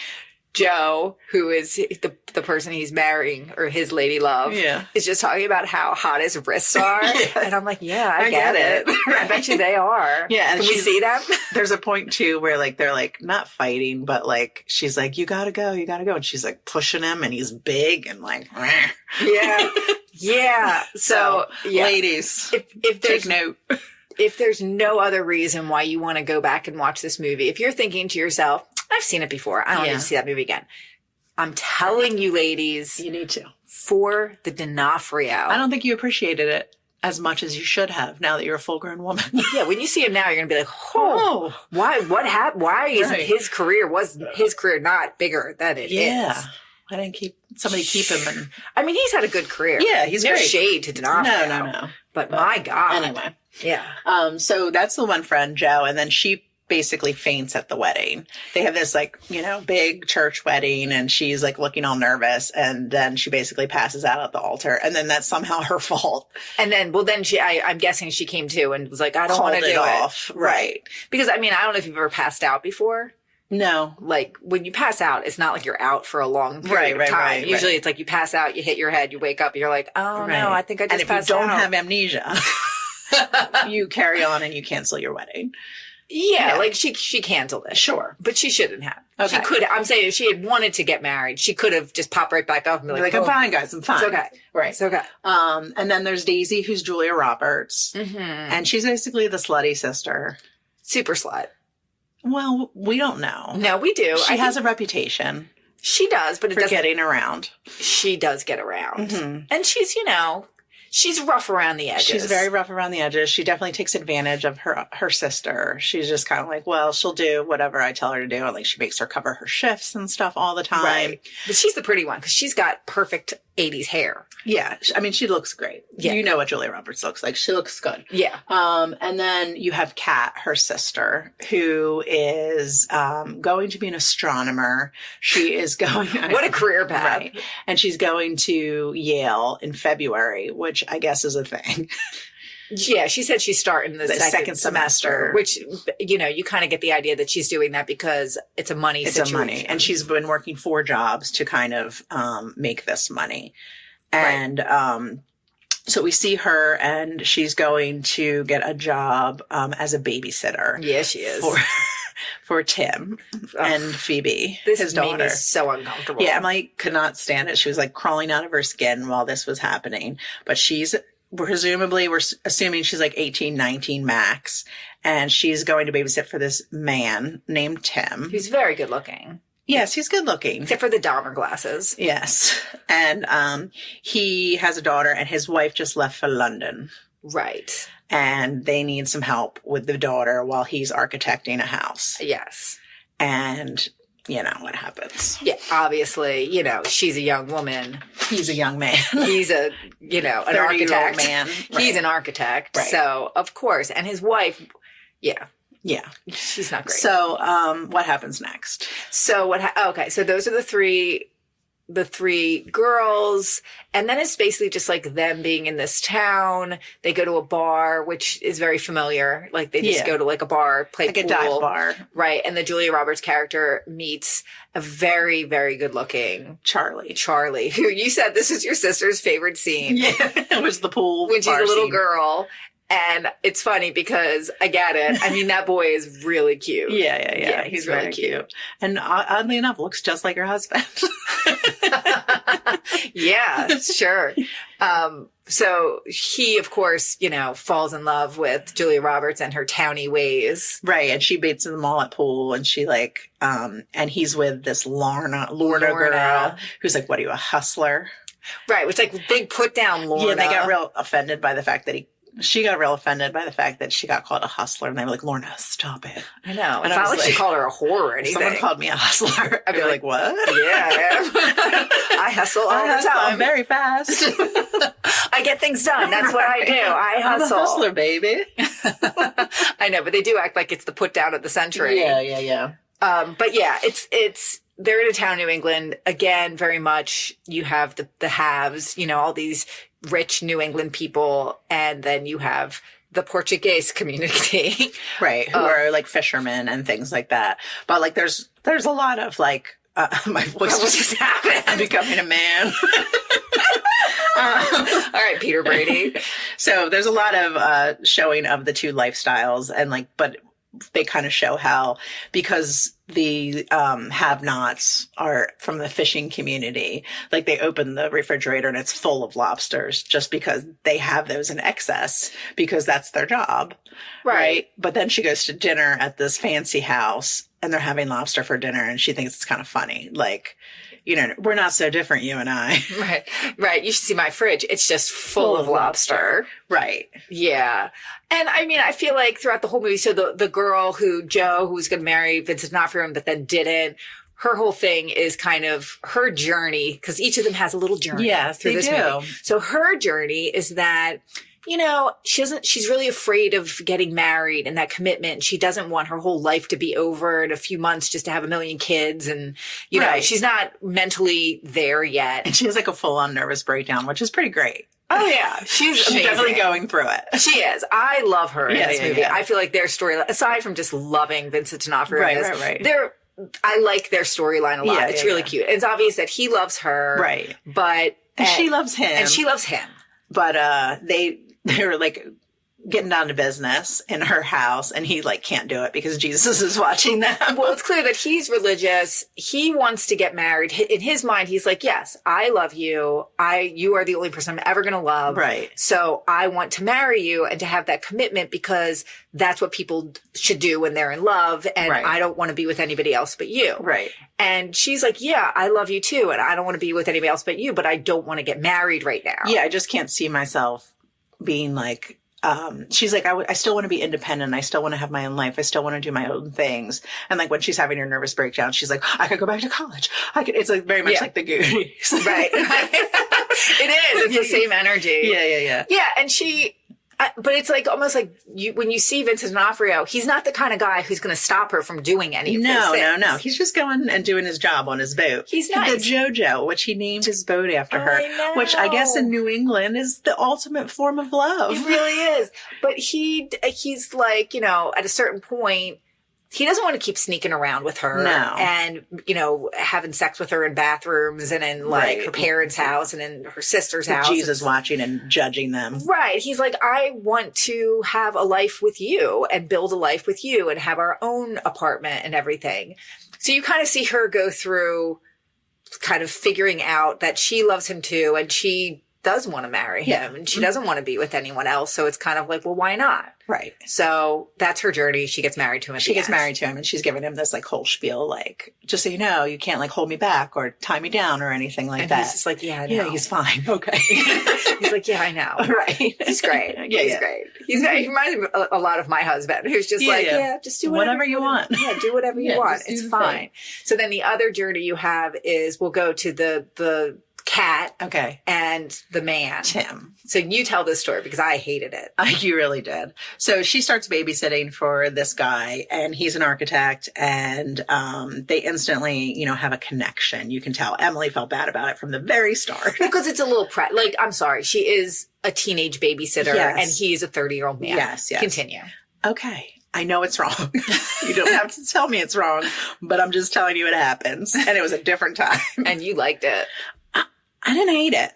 Joe, who is the person he's marrying or his lady love, Yeah. is just talking about how hot his wrists are. And I'm like, yeah, I get get it. I bet you they are. Yeah, and Can we she's- see them? There's a point too where like they're like not fighting, but like she's like, you gotta go, and she's like pushing him, and he's big and like, "Rah." Yeah. Yeah. So, yeah. ladies, If there's take note. if there's no other reason why you want to go back and watch this movie, if you're thinking to yourself, I've seen it before, I don't need to see that movie again. I'm telling you, ladies, You need to. for the D'Onofrio. I don't think you appreciated it as much as you should have now that you're a full-grown woman. Yeah, when you see him now, you're gonna be like, "Oh, why? What happened? Why isn't Right. his career not bigger than it is?" Yeah. I didn't keep him and I mean, he's had a good career. Yeah, he's no great. shade to D'Onofrio. no. But my God, Anyway. yeah. So that's the one friend, Joe, and then she basically faints at the wedding. They have this like, big church wedding, and she's like looking all nervous, and then she basically passes out at the altar, and then that's somehow her fault. And then, I'm guessing she came to and was like, I don't want to Called do it it. off. Right. Because I mean, I don't know if you've ever passed out before. No. Like when you pass out, it's not like you're out for a long period of time. Right. Usually it's like you pass out, you hit your head, you wake up, you're like, oh no, I think I just And if passed you don't out. have amnesia, you carry on and you cancel your wedding. Yeah, like she canceled it. Sure. But she shouldn't have. Okay. She could, I'm saying if she had wanted to get married, she could have just popped right back up and be like, I'm "Oh, fine, guys. I'm fine. it's okay. Right. It's okay. And then there's Daisy, who's Julia Roberts. Mm-hmm. And she's basically the slutty sister. Super slut. Well, we don't know. No, we do. She has a reputation She does, but it for doesn't. getting around. She does get around. Mhm. And she's, she's rough around the edges. She's very rough around the edges. She definitely takes advantage of her sister. She's just kind of like, well, she'll do whatever I tell her to do. And like she makes her cover her shifts and stuff all the time. Right. But she's the pretty one because she's got perfect 80s hair. Yeah. I mean, she looks great. Yeah. You know what Julia Roberts looks like. She looks good. Yeah. And then you have Kat, her sister, who is going to be an astronomer. She is going. What a career path. Right. And she's going to Yale in February, which I guess is a thing. Yeah, she said she's starting the second semester, which, you kind of get the idea that she's doing that because it's a money situation. A money. And she's been working 4 jobs to kind of make this money. And so we see her, and she's going to get a job as a babysitter. Yeah, she is. For Tim and Phoebe, This his made daughter. me so uncomfortable. Yeah, Emily could not stand it. She was like crawling out of her skin while this was happening. But we're assuming she's like 18, 19 max. And she's going to babysit for this man named Tim. He's very good looking. Yes, he's good looking. Except for the Dahmer glasses. Yes. And he has a daughter, and his wife just left for London. Right. And they need some help with the daughter while he's architecting a house. Yes. And what happens. Yeah, obviously, she's a young woman. He's a young man. He's an 30-year-old architect. man. He's an architect. Right. So, of course. And his wife, yeah. Yeah. She's not great. So, what happens next? So okay. So those are the 3 the three girls, and then it's basically just like them being in this town. They go to a bar, which is very familiar. Like they just go to like a bar, play like pool, a dive bar, right? And the Julia Roberts character meets a very, very good looking Charlie, who you said this is your sister's favorite scene. Yeah, it was the pool when she's bar a little scene. girl. And it's funny because I get it. I mean, that boy is really cute. Yeah. He's really cute. And oddly enough, looks just like her husband. Yeah, sure. So he, of course, falls in love with Julia Roberts and her towny ways. Right. And she beats them all at pool, and she and he's with this Lorna girl who's like, what are you, a hustler? Right. Which like big put down Lorna. Yeah, they got real offended by the fact that she got real offended by the fact that she got called a hustler, and they were like, Lorna, stop it. I know. And it's not like she called her a whore or anything. If someone called me a hustler, I'd be like, what? Yeah. I hustle all the time. I'm very fast. I get things done. That's what I do. I hustle. I'm a hustler, baby. I know, but they do act like it's the put down of the century. Yeah. But yeah, it's they're in a town in New England. Again, very much you have the haves, all these rich New England people, and then you have the Portuguese community. Right, who are like fishermen and things like that. But like there's a lot of like my voice just happened. I'm becoming a man. All right, Peter Brady. So there's a lot of showing of the two lifestyles, and but they kind of show how, because the have-nots are from the fishing community, like they open the refrigerator and it's full of lobsters just because they have those in excess because that's their job. Right. But then she goes to dinner at this fancy house and they're having lobster for dinner, and she thinks it's kind of funny. Like, we're not so different, you and I. Right. You should see my fridge. It's just full of lobster. Right. Yeah. And I mean, I feel like throughout the whole movie, so the girl Jo, who was going to marry Vincent D'Onofrio, but then didn't, her whole thing is kind of her journey, because each of them has a little journey. Yes, through they this do. movie. So her journey is that, she's really afraid of getting married and that commitment. She doesn't want her whole life to be over in a few months just to have a million kids. And, she's not mentally there yet. And she has like a full-on nervous breakdown, which is pretty great. Oh, yeah. She's definitely going through it. She is. I love her in this movie. Yeah. I feel like their story, aside from just loving Vincent D'Onofrio, Right. I like their storyline a lot. Yeah, it's really cute. It's obvious that he loves her. Right. And she loves him. And she loves him. But they were like getting down to business in her house, and he can't do it because Jesus is watching them. Well, it's clear that he's religious. He wants to get married. In his mind, he's like, yes, I love you. You are the only person I'm ever going to love. Right. So I want to marry you and to have that commitment, because that's what people should do when they're in love. And I don't want to be with anybody else but you. Right. And she's like, yeah, I love you too. And I don't want to be with anybody else but you, but I don't want to get married right now. Yeah. I just can't see myself being like, she's like, I still want to be independent. I still want to have my own life. I still want to do my own things. And when she's having her nervous breakdown, she's like, I could go back to college. It's like very much like the Goonies. Right. It is. It's the same energy. Yeah. Yeah. And but it's like almost like when you see Vincent D'Onofrio, he's not the kind of guy who's going to stop her from doing any of those things. No. He's just going and doing his job on his boat. He's nice. The JoJo, which he named his boat after her, which I guess in New England is the ultimate form of love. It really is. But he's like, at a certain point, he doesn't want to keep sneaking around with her and, having sex with her in bathrooms and in her parents' house and in her sister's house. Jesus watching and judging them. Right. He's like, I want to have a life with you and build a life with you and have our own apartment and everything. So you kind of see her go through kind of figuring out that she loves him too, and she does want to marry him and she doesn't want to be with anyone else. So it's kind of like, well, why not? Right. So that's her journey. She gets married to him. She gets married to him, and she's giving him this whole spiel, just so you know, you can't hold me back or tie me down or anything like that. He's just like, yeah, I know. Yeah, he's fine. Okay. He's like, yeah, I know. Right. He's great. He's great. He reminds me a lot of my husband, who's just just do whatever you want. Yeah, do whatever you want. It's fine. So then the other journey you have is we'll go to the Kat Okay. and the man. Tim. So you tell this story because I hated it. You really did. So she starts babysitting for this guy, and he's an architect, and they instantly, have a connection. You can tell Emily felt bad about it from the very start. Because it's a little I'm sorry, she is a teenage babysitter Yes. and he's a 30-year-old man. Yes. Continue. Okay. I know it's wrong. You don't have to tell me it's wrong, but I'm just telling you it happens. And it was a different time. And you liked it. I didn't hate it.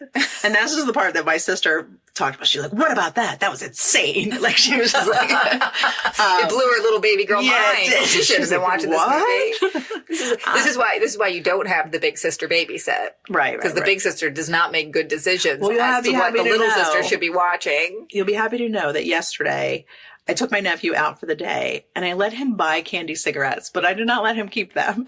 And this is the part that my sister talked about. She was like, what about that? That was insane. Like, she was just like, It blew her little baby girl yeah, mind. it did. She should have been watching What? this movie. This is why you don't have the big sister babysit. Right. Because the big sister does not make good decisions Well, you'll as be to what happy the to little know. sister should be watching. You'll be happy to know that yesterday I took my nephew out for the day and I let him buy candy cigarettes, but I did not let him keep them.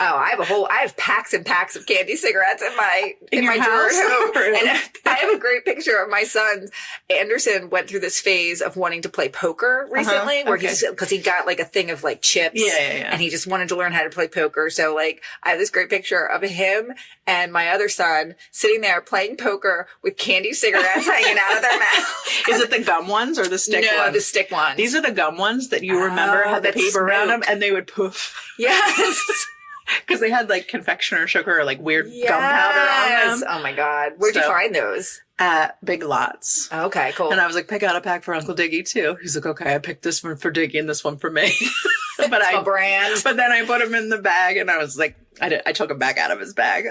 Oh, I have packs and packs of candy cigarettes in my In your drawer house? at home. Really? And I have a great picture of my son. Anderson went through this phase of wanting to play poker recently, where Okay. because he got like a thing of like chips, Yeah. and he just wanted to learn how to play poker. So like, I have this great picture of him and my other son sitting there playing poker with candy cigarettes hanging out of their mouths. Is it the gum ones or the stick No, ones? the stick ones. These are the gum ones that you remember had the that paper around them smoke. and they would poof. Yes. Because they had like confectioner sugar or like weird gunpowder on them. Oh my God. Where'd you So- find those? At Big Lots. Okay, cool. And I was like, pick out a pack for Uncle Diggy too. He's like, okay, I picked this one for Diggy and this one for me. but a brand. But then I put him in the bag and I was like, I took him back out of his bag.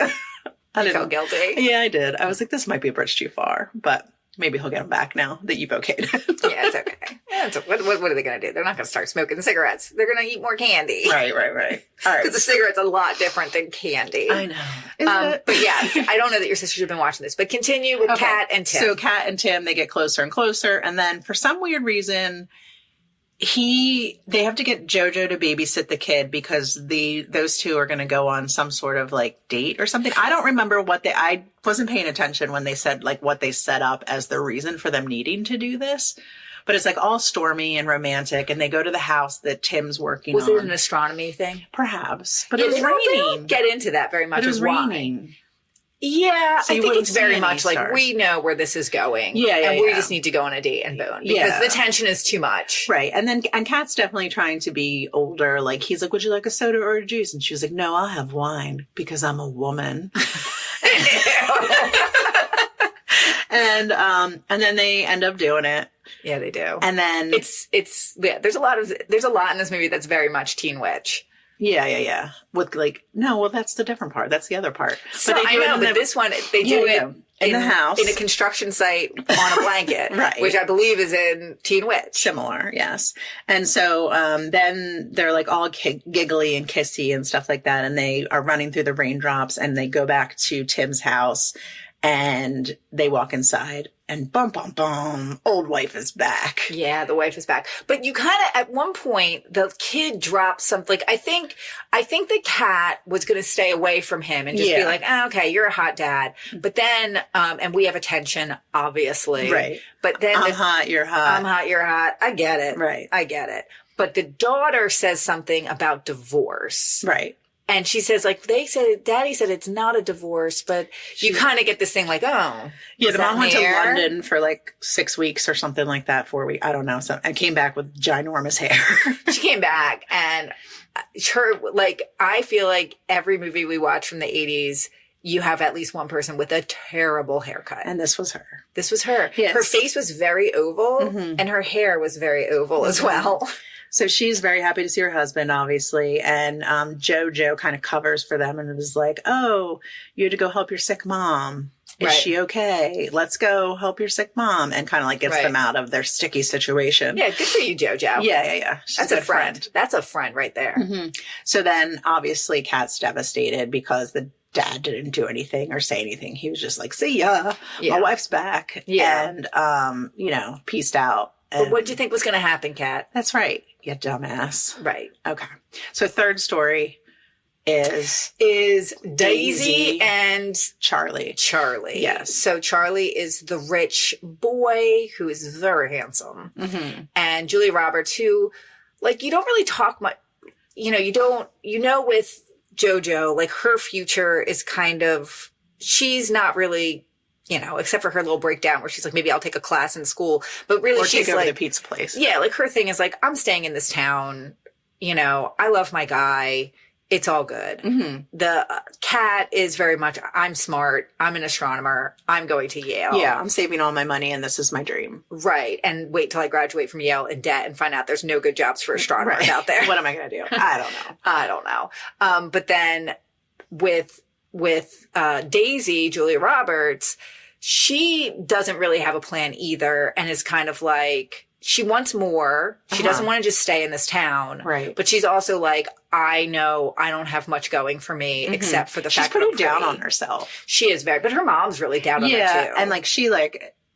I You felt guilty. Yeah, I did. I was like, this might be a bridge too far, but maybe he'll get him back now that you've okayed it. Yeah, it's okay. Yeah, what are they going to do? They're not going to start smoking cigarettes. They're going to eat more candy. Right. All right. Because the cigarette's a lot different than candy. I know. But yes, I don't know that your sisters have been watching this, but continue with Kat and Tim. So Kat and Tim, they get closer and closer. And then for some weird reason, they have to get JoJo to babysit the kid because those two are going to go on some sort of like date or something. I don't remember I wasn't paying attention when they said like what they set up as the reason for them needing to do this. But it's like all stormy and romantic, and they go to the house that Tim's working Was on. it an astronomy thing? Perhaps. But Yeah, it was they don't raining. get into that very much. But it was of why. raining. Yeah, So I you think wouldn't it's very see any much like stars. we know where this is going. Yeah, and we yeah. just need to go on a date and bone because Yeah. the tension is too much. Right. And Kat's definitely trying to be older. Like, he's like, would you like a soda or a juice? And she was like, no, I'll have wine because I'm a woman. And then they end up doing it. Yeah, they do. And then It's there's a lot in this movie that's very much Teen Witch. yeah. With like, no, well, that's the different part. That's the other part. So they I do it know, in but the- this one they do Yeah, it in the house. in a construction site on a blanket, Right. Which I believe is in Teen Witch. Similar, yes. And so then they're like all giggly and kissy and stuff like that. And they are running through the raindrops and they go back to Tim's house and they walk inside and bum, bum, bum, old wife is back. Yeah, the wife is back. But you kind of, at one point, the kid drops something. Like, I think the cat was going to stay away from him and just be Yeah. like, oh, okay, you're a hot dad. But then, and we have attention, obviously. Right. But then I'm hot, you're hot. I'm hot, you're hot. I get it. Right. I get it. But the daughter says something about divorce. Right. And she says, like, Daddy said it's not a divorce, but you kind of get this thing like, oh. Yeah, is the that mom went to hair? London for like 6 weeks or something like that, 4 weeks. I don't know. So I came back with ginormous hair. She came back and I feel like every movie we watch from the 80s, you have at least one person with a terrible haircut. And this was her. This was her. Yes. Her face was very oval and her hair was very oval as well. So she's very happy to see her husband, obviously. And JoJo kind of covers for them and was like, oh, you had to go help your sick mom. Is Right. she okay? Let's go help your sick mom. And kind of like gets Right. them out of their sticky situation. Yeah, good for you, JoJo. Yeah. She's That's a a good friend. That's a friend right there. So then obviously Kat's devastated because the dad didn't do anything or say anything. He was just like, see ya. Yeah. My wife's back. Yeah. And, peaced out. But And what do you think was going to happen, Kat? that's right. You dumbass. Right. Okay. So third story is Daisy and Charlie. Charlie. Yes. So Charlie is the rich boy who is very handsome. Mm-hmm. And Julia Roberts, who, like, you don't really talk much, with JoJo, like, her future is kind of she's not really, except for her little breakdown where she's like, maybe I'll take a class in school. But really, Or she's take over like, the pizza place. yeah, like her thing is like, I'm staying in this town. I love my guy. It's all good. Mm-hmm. The cat is very much, I'm smart. I'm an astronomer. I'm going to Yale. Yeah, I'm saving all my money and this is my dream. Right. And wait till I graduate from Yale in debt and find out there's no good jobs for astronomers out there. What am I going to do? I don't know. I don't know. But then with Daisy, Julia Roberts, she doesn't really have a plan either and is kind of like, she wants more. She doesn't want to just stay in this town. Right. But she's also like, I know I don't have much going for me except for the She's fact that I'm pretty down pretty. on herself. She is very, but her mom's really down on her too. And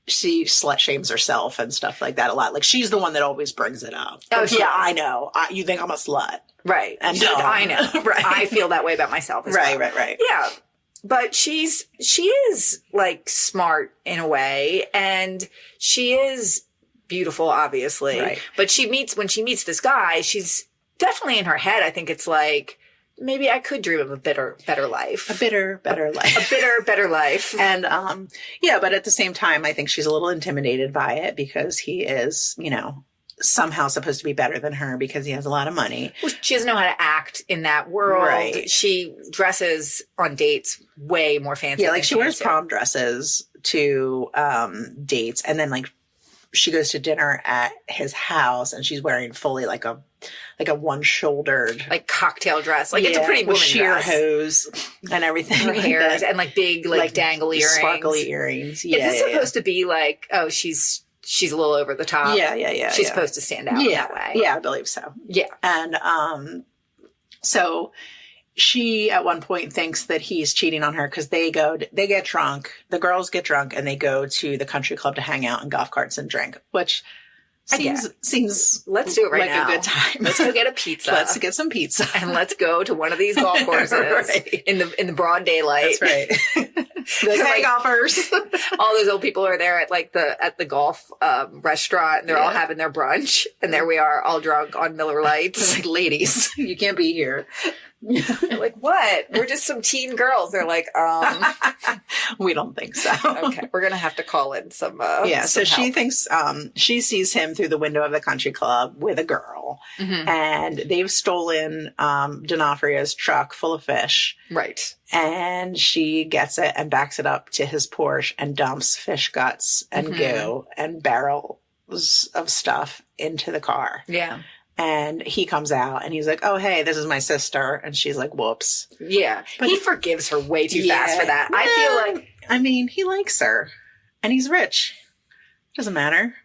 she slut shames herself and stuff like that a lot. Like she's the one that always brings it up. Oh, Like, she yeah, does. I know. You think I'm a slut. Right. And She's like, dumb. I know. Right. I feel that way about myself as well. Right. Yeah. But she is like smart in a way and she is beautiful, obviously. Right. But when she meets this guy, she's definitely in her head. I think it's like, maybe I could dream of a better life. A bitter, better life. A bitter, better life. And, but at the same time, I think she's a little intimidated by it because he is, somehow supposed to be better than her because he has a lot of money. Well, she doesn't know how to act in that world. Right. She dresses on dates way more fancy. Yeah, than she wears fancy. prom dresses to dates, and then she goes to dinner at his house, and she's wearing fully like a one-shouldered like cocktail dress. Like it's a pretty with woman sheer dress. hose and everything. Her like hair that. and like big like dangly earrings. Sparkly earrings. Yeah, Is this supposed to be like, oh, she's a little over the top? Yeah. She's supposed to stand out in that way. Yeah, I believe so. Yeah. And so she at one point thinks that he's cheating on her because they get drunk. The girls get drunk and they go to the country club to hang out in golf carts and drink, which seems Let's do it right like now. a good time. Let's go get a pizza. Let's get some pizza. And let's go to one of these golf courses Right. in the broad daylight. That's right. Those Hey, golfers. all those old people are there at the golf restaurant and they're all having their brunch and there we are all drunk on Miller Lights. Like, ladies, you can't be here. They're like, what? We're just some teen girls. They're like, We don't think so. okay, we're gonna have to call in some So some she help. thinks she sees him through the window of the country club with a girl, Mhm. and they've stolen D'Onofrio's truck full of fish. Right. And she gets it and backs it up to his Porsche and dumps fish guts and Mhm. goo and barrels of stuff into the car. Yeah. And he comes out and he's like, "Oh, hey, this is my sister." And she's like, "Whoops." Yeah. But- he forgives her way too fast for that. I feel like I mean, he likes her and he's rich. Doesn't matter.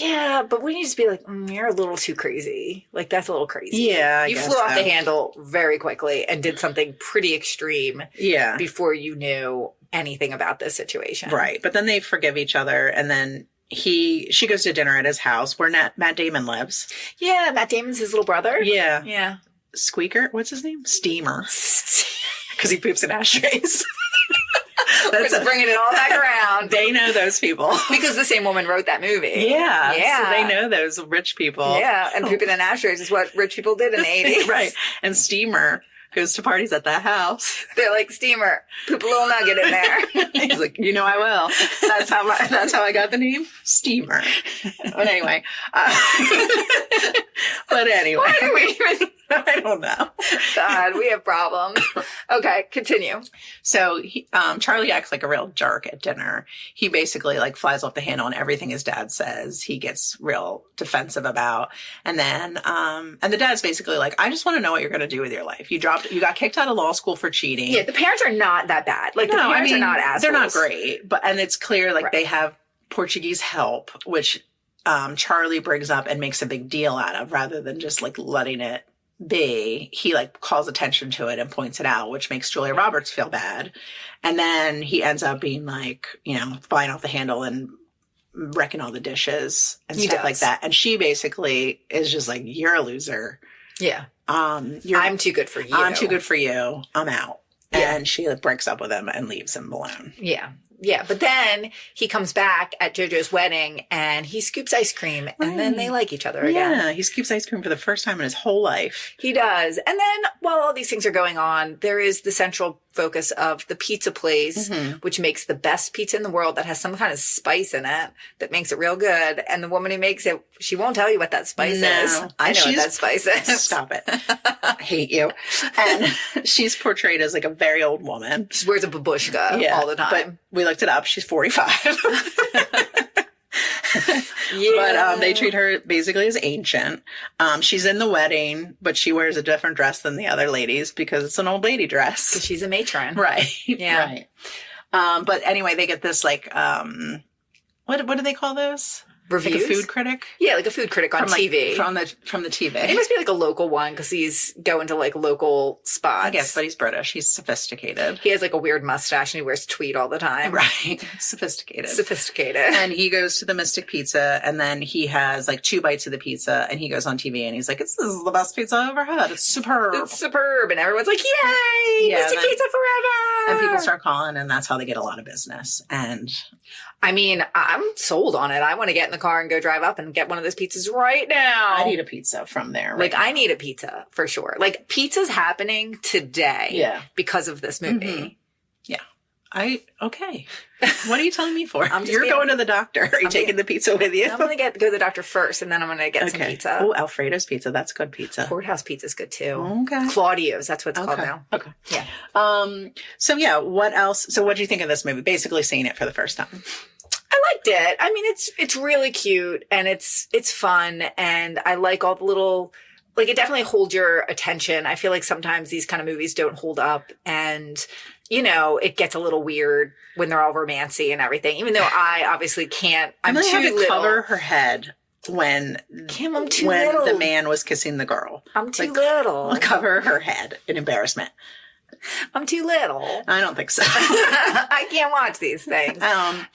yeah, but we need to be like, you're a little too crazy. Like, that's a little crazy. Yeah, I you guess flew off so. the handle very quickly and did something pretty extreme Yeah. before you knew anything about this situation. Right. But then they forgive each other. And then she goes to dinner at his house where Matt Damon lives. Yeah, Matt Damon's his little brother. Yeah. Yeah. Squeaker. What's his name? Steamer. Because he poops in ashtrays. That's bringing it all back around. They know those people. Because the same woman wrote that movie. Yeah. Yeah. So they know those rich people. Yeah, and pooping in ashtrays is what rich people did in the 80s. Right. And Steamer goes to parties at that house. They're like, Steamer, poop a little nugget in there. He's like, I will. That's how I got the name Steamer. But anyway, Why do we even... I don't know. God, we have problems. Okay, continue. So Charlie acts like a real jerk at dinner. He basically flies off the handle on everything his dad says. He gets real defensive about, and then and the dad's basically like, "I just want to know what you're going to do with your life. You got kicked out of law school for cheating." Yeah, the parents are not that bad. Like, the No, parents are not assholes. They're not great, and it's clear Right. they have Portuguese help, which Charlie brings up and makes a big deal out of, rather than just letting it be. He calls attention to it and points it out, which makes Julia Roberts feel bad. And then he ends up being flying off the handle and wrecking all the dishes and He stuff like does. that. And she basically is just like, "You're a loser. Yeah. I'm too good for you. I'm too good for you. I'm out." Yeah. And she breaks up with him and leaves him alone. Yeah. Yeah. But then he comes back at JoJo's wedding and he scoops ice cream and then they like each other again. Yeah, he scoops ice cream for the first time in his whole life. He does. And then while all these things are going on, there is the central focus of the pizza place, which makes the best pizza in the world that has some kind of spice in it that makes it real good. And the woman who makes it, she won't tell you what that spice is. I know what that spice is. Stop it. I hate you. And she's portrayed as like a very old woman. She wears a babushka all the time. But we looked it up. She's 45. Yeah. But they treat her basically as ancient. She's in the wedding, but she wears a different dress than the other ladies because it's an old lady dress. She's a matron. Right. Yeah. Right. But anyway, they get this like, what do they call those? Reviews? Like a food critic? Yeah, like a food critic on TV. From the TV. It must be like a local one because he's going to like local spots. I guess, but he's British. He's sophisticated. He has like a weird mustache and he wears tweed all the time. Right. Sophisticated. And he goes to the Mystic Pizza and then he has like 2 bites of the pizza and he goes on TV and he's like, this is the best pizza I've ever had. It's superb. It's superb. And everyone's like, yay! Yeah, Mystic Pizza forever! And people start calling and that's how they get a lot of business. And I mean, I'm sold on it. I want to get in the car and go drive up and get one of those pizzas right now. I need a pizza from there. Like, I need a pizza for sure. Like, pizza's happening today because of this movie. Yeah. Okay. What are you telling me for? You're going to the doctor. Are you taking the pizza with you? I'm going to go to the doctor first, and then I'm going to get some pizza. Oh, Alfredo's pizza. That's good pizza. Courthouse pizza's good, too. Okay. Claudio's. That's what it's called now. Okay. Yeah. So, yeah, what else? So, what do you think of this movie? Basically seeing it for the first time. I liked it. I mean, it's really cute, and it's fun, and I like all the little... Like, it definitely holds your attention. I feel like sometimes these kind of movies don't hold up, and... You know, it gets a little weird when they're all romancy and everything, even though I obviously can't. I'm too had to little. cover her head when Kim, I'm too little. the man was kissing the girl. I'm too little. Cover her head in embarrassment. I'm too little. I don't think so. I can't watch these things.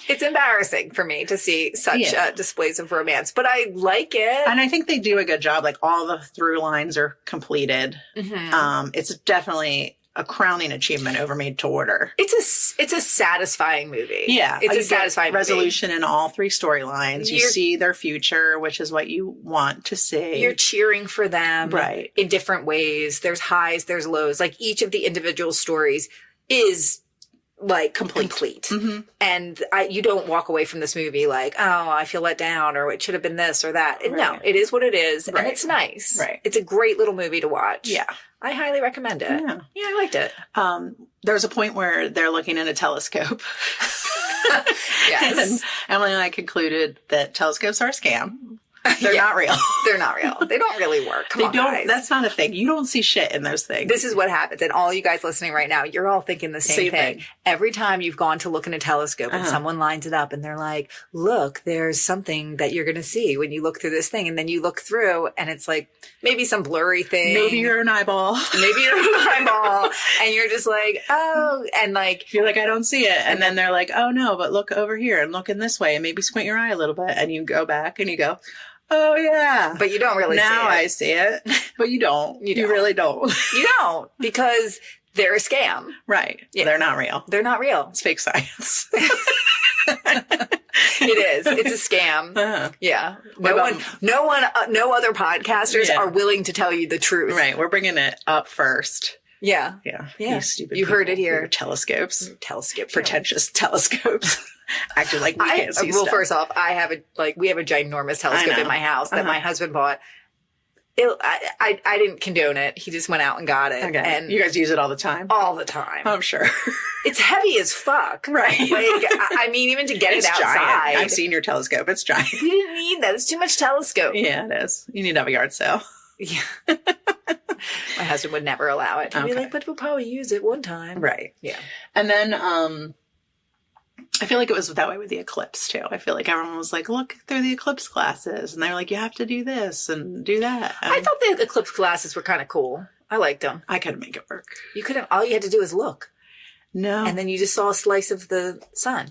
It's embarrassing for me to see such displays of romance, but I like it. And I think they do a good job. Like all the through lines are completed. It's definitely a crowning achievement over Made to Order. It's a satisfying movie. Yeah. It's a satisfying resolution in all 3 storylines. You see their future, which is what you want to see. You're cheering for them right. in different ways. There's highs, there's lows. Like each of the individual stories is like complete. And you don't walk away from this movie like, oh, I feel let down or it should have been this or that. Right. No, it is what it is. And it's nice. Right. It's a great little movie to watch. Yeah. I highly recommend it. Yeah. Yeah, I liked it. There's a point where they're looking in a telescope. Yes. And Emily and I concluded that telescopes are a scam. They're not real. They're not real. They don't really work. Come on, guys. That's not a thing. You don't see shit in those things. This is what happens. And all you guys listening right now, you're all thinking the same thing. Every time you've gone to look in a telescope and someone lines it up and they're like, look, there's something that you're going to see when you look through this thing. And then you look through and it's like maybe some blurry thing. Maybe you're an eyeball. Maybe you're an eyeball. And you're just like, oh, and like. You're like, I don't see it. And then they're like, oh no, but look over here and look in this way and maybe squint your eye a little bit. And you go back and you go, oh, yeah. But you don't really see it. Now I see it. But you don't. You really don't. You don't. Because they're a scam. Right. Yeah. They're not real. They're not real. It's fake science. It is. It's a scam. Yeah. No other podcasters are willing to tell you the truth. Right. We're bringing it up first. Yeah. Yeah. Yeah. You stupid You heard it people. here. Your telescopes. Telescopes. Pretentious telescopes. Acting like we can't see stuff. First off, we have a ginormous telescope in my house that my husband bought. I didn't condone it. He just went out and got it. Okay. And you guys use it all the time? All the time. I'm sure. It's heavy as fuck. Right. Like, I mean, even to get it outside. Giant. I've seen your telescope. It's giant. You didn't need that. It's too much telescope. Yeah, it is. You need to have a yard sale. Yeah. My husband would never allow it. He'd be like, but we'll probably use it one time. Right. Yeah. And then I feel like it was that way with the eclipse too. I feel like everyone was like, look through the eclipse glasses. And they were like, you have to do this and do that. And I thought the eclipse glasses were kind of cool. I liked them. I couldn't make it work. You couldn't, all you had to do was look. No. And then you just saw a slice of the sun.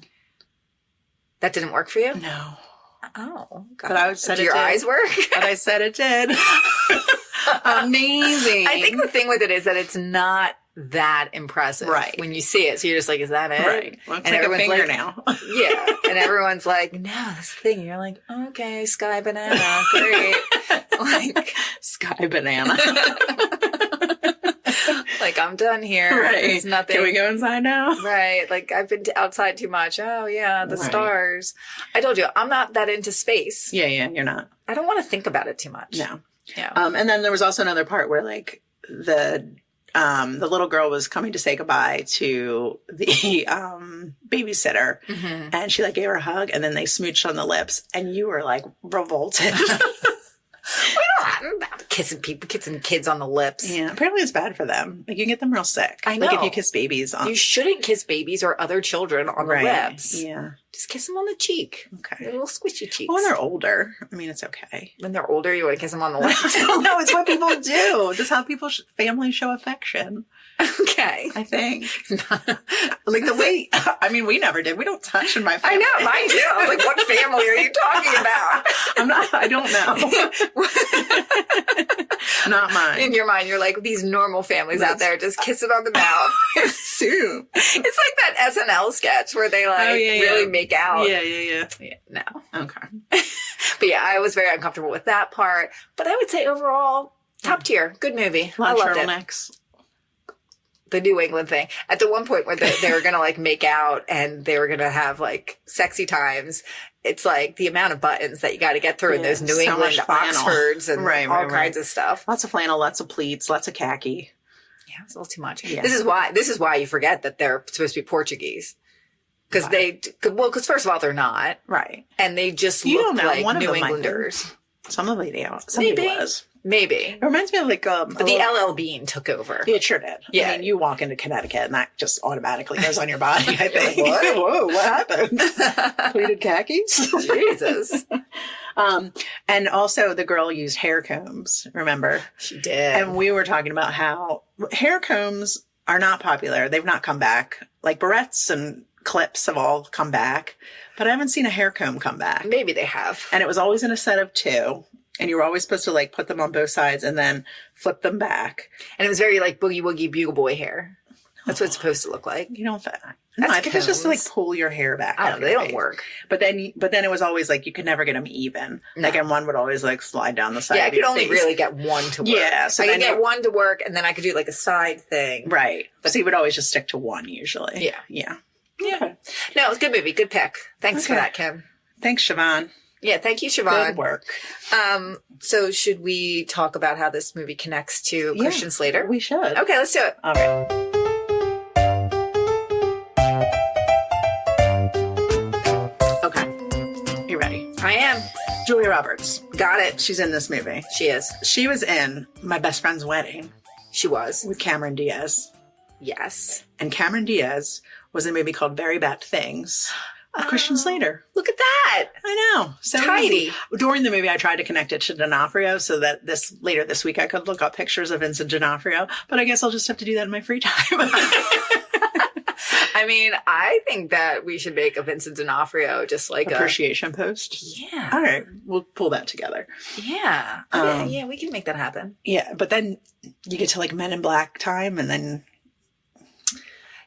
That didn't work for you? No. Oh, God. But I would said do it your did. eyes work? But I said it did. Amazing. I think the thing with it is that it's not that impressive. Right. When you see it. So you're just like, is that it? Right. Well, it's and like a everyone's finger like, now. Yeah. And everyone's like, no, that's the thing. And you're like, okay, sky banana. Great. Like Sky banana. Like, I'm done here. Right. There's nothing. Can we go inside now? Right. Like, I've been outside too much. Oh, yeah, the Right. stars. I told you, I'm not that into space. Yeah, you're not. I don't want to think about it too much. No. Yeah. And then there was also another part where like the little girl was coming to say goodbye to the babysitter, and she like gave her a hug, and then they smooched on the lips, and you were like revolted. I'm not kissing people, kissing kids on the lips. Yeah, apparently it's bad for them. Like you can get them real sick. I know. Like if you kiss babies on. You shouldn't kiss babies or other children on the lips. Yeah. Just kiss them on the cheek. Okay. Their little squishy cheeks. Well, when they're older, I mean, it's okay. When they're older, you want to kiss them on the lips. No, it's what people do. That's how people, families show affection. Okay. I think. Like the way, I mean, we never did. We don't touch in my I family. know, mine too. I was like, what family are you talking about? I don't know. Not mine. In your mind, you're like, these normal families out there just kiss it on the mouth. Soon. It's like that SNL sketch where they like really make out. Yeah. No. Okay. But yeah, I was very uncomfortable with that part. But I would say overall, top tier. Good movie. A lot I of loved it. turtlenecks. The New England thing. At the one point where they were going to like make out and they were going to have like sexy times, it's like the amount of buttons that you got to get through in those New so England much flannel. Oxfords and all kinds of stuff. Lots of flannel, lots of pleats, lots of khaki. Yeah, it's a little too much. Yeah. This is why you forget that they're supposed to be Portuguese. Because because first of all, they're not. Right. And they just You look don't know. like One of New them might be. Englanders. Some of the lady out. Maybe. Was. Maybe. It reminds me of like But the LL Bean took over. It sure did. Yeah. I mean, you walk into Connecticut and that just automatically goes on your body, I think. What? Whoa, what happened? Pleated khakis? Jesus. And also the girl used hair combs, remember? She did. And we were talking about how hair combs are not popular. They've not come back. Like barrettes and clips have all come back, but I haven't seen a hair comb come back. Maybe they have. And it was always in a set of two. And you were always supposed to like put them on both sides and then flip them back. And it was very like boogie woogie bugle boy hair. That's what it's supposed to look like. You don't. No, I think it's just to like pull your hair back. I don't know. They don't work. But then it was always like you could never get them even. No. Like, and one would always like slide down the side. Yeah, I of your could only face. really get one to work. Yeah, so I then could get you- one to work, and then I could do like a side thing. Right. But so you would always just stick to one usually. Yeah. Yeah. Yeah. No, it's a good movie. Good pick. Thanks for Okay. that, Kim. Thanks, Siobhan. Yeah, thank you, Siobhan. Good work. So should we talk about how this movie connects to Christian Slater? We should. Okay, let's do it. All right. Okay. You ready? I am. Julia Roberts. Got it. She's in this movie. She is. She was in My Best Friend's Wedding She was. with Cameron Diaz. Yes. And Cameron Diaz was in a movie called Very Bad Things with Christian Slater. Look at that. I know. So Tidy. easy. During the movie, I tried to connect it to D'Onofrio so that later this week I could look up pictures of Vincent D'Onofrio. But I guess I'll just have to do that in my free time. I mean, I think that we should make a Vincent D'Onofrio just like Appreciation post. Yeah. All right. We'll pull that together. Yeah. Yeah, we can make that happen. Yeah. But then you get to like Men in Black time and then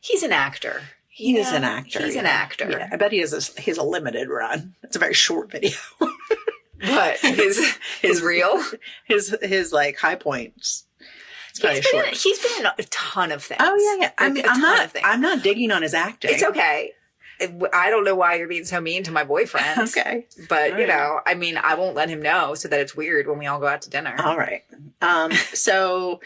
He's an actor. he is an actor. He's an actor. Yeah. I bet he has a limited run. It's a very short video. What? His real? His like high points. It's probably short. He's been in a ton of things. Oh yeah. I Like, mean, a ton of things. I'm not digging on his acting. It's okay. I don't know why you're being so mean to my boyfriend. Okay. But, All you right. know, I mean, I won't let him know so that it's weird when we all go out to dinner. All right. So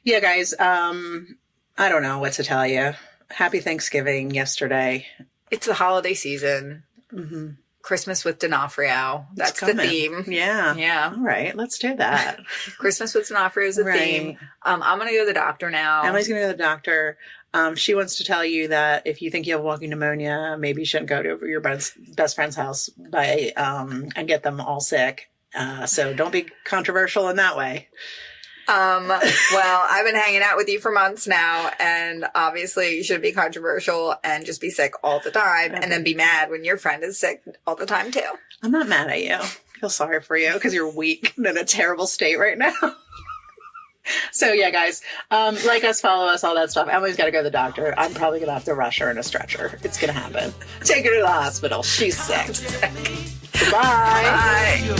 yeah, guys, I don't know what to tell you. Happy Thanksgiving yesterday. It's the holiday season. Mm-hmm. Christmas with D'Onofrio. That's the theme. Yeah. Yeah. All right. Let's do that. Christmas with D'Onofrio is the Right. theme. I'm going to go to the doctor now. Emily's going to go to the doctor. She wants to tell you that if you think you have walking pneumonia, maybe you shouldn't go to your best friend's house and get them all sick. So don't be controversial in that way. Well, I've been hanging out with you for months now, and obviously you should be controversial and just be sick all the time, and then be mad when your friend is sick all the time too. I'm not mad at you. I feel sorry for you because you're weak and in a terrible state right now. So yeah, guys, like us, follow us, all that stuff. Emily's got to go to the doctor. I'm probably going to have to rush her in a stretcher. It's going to happen. Take her to the hospital. She's sick. Goodbye. Bye. Your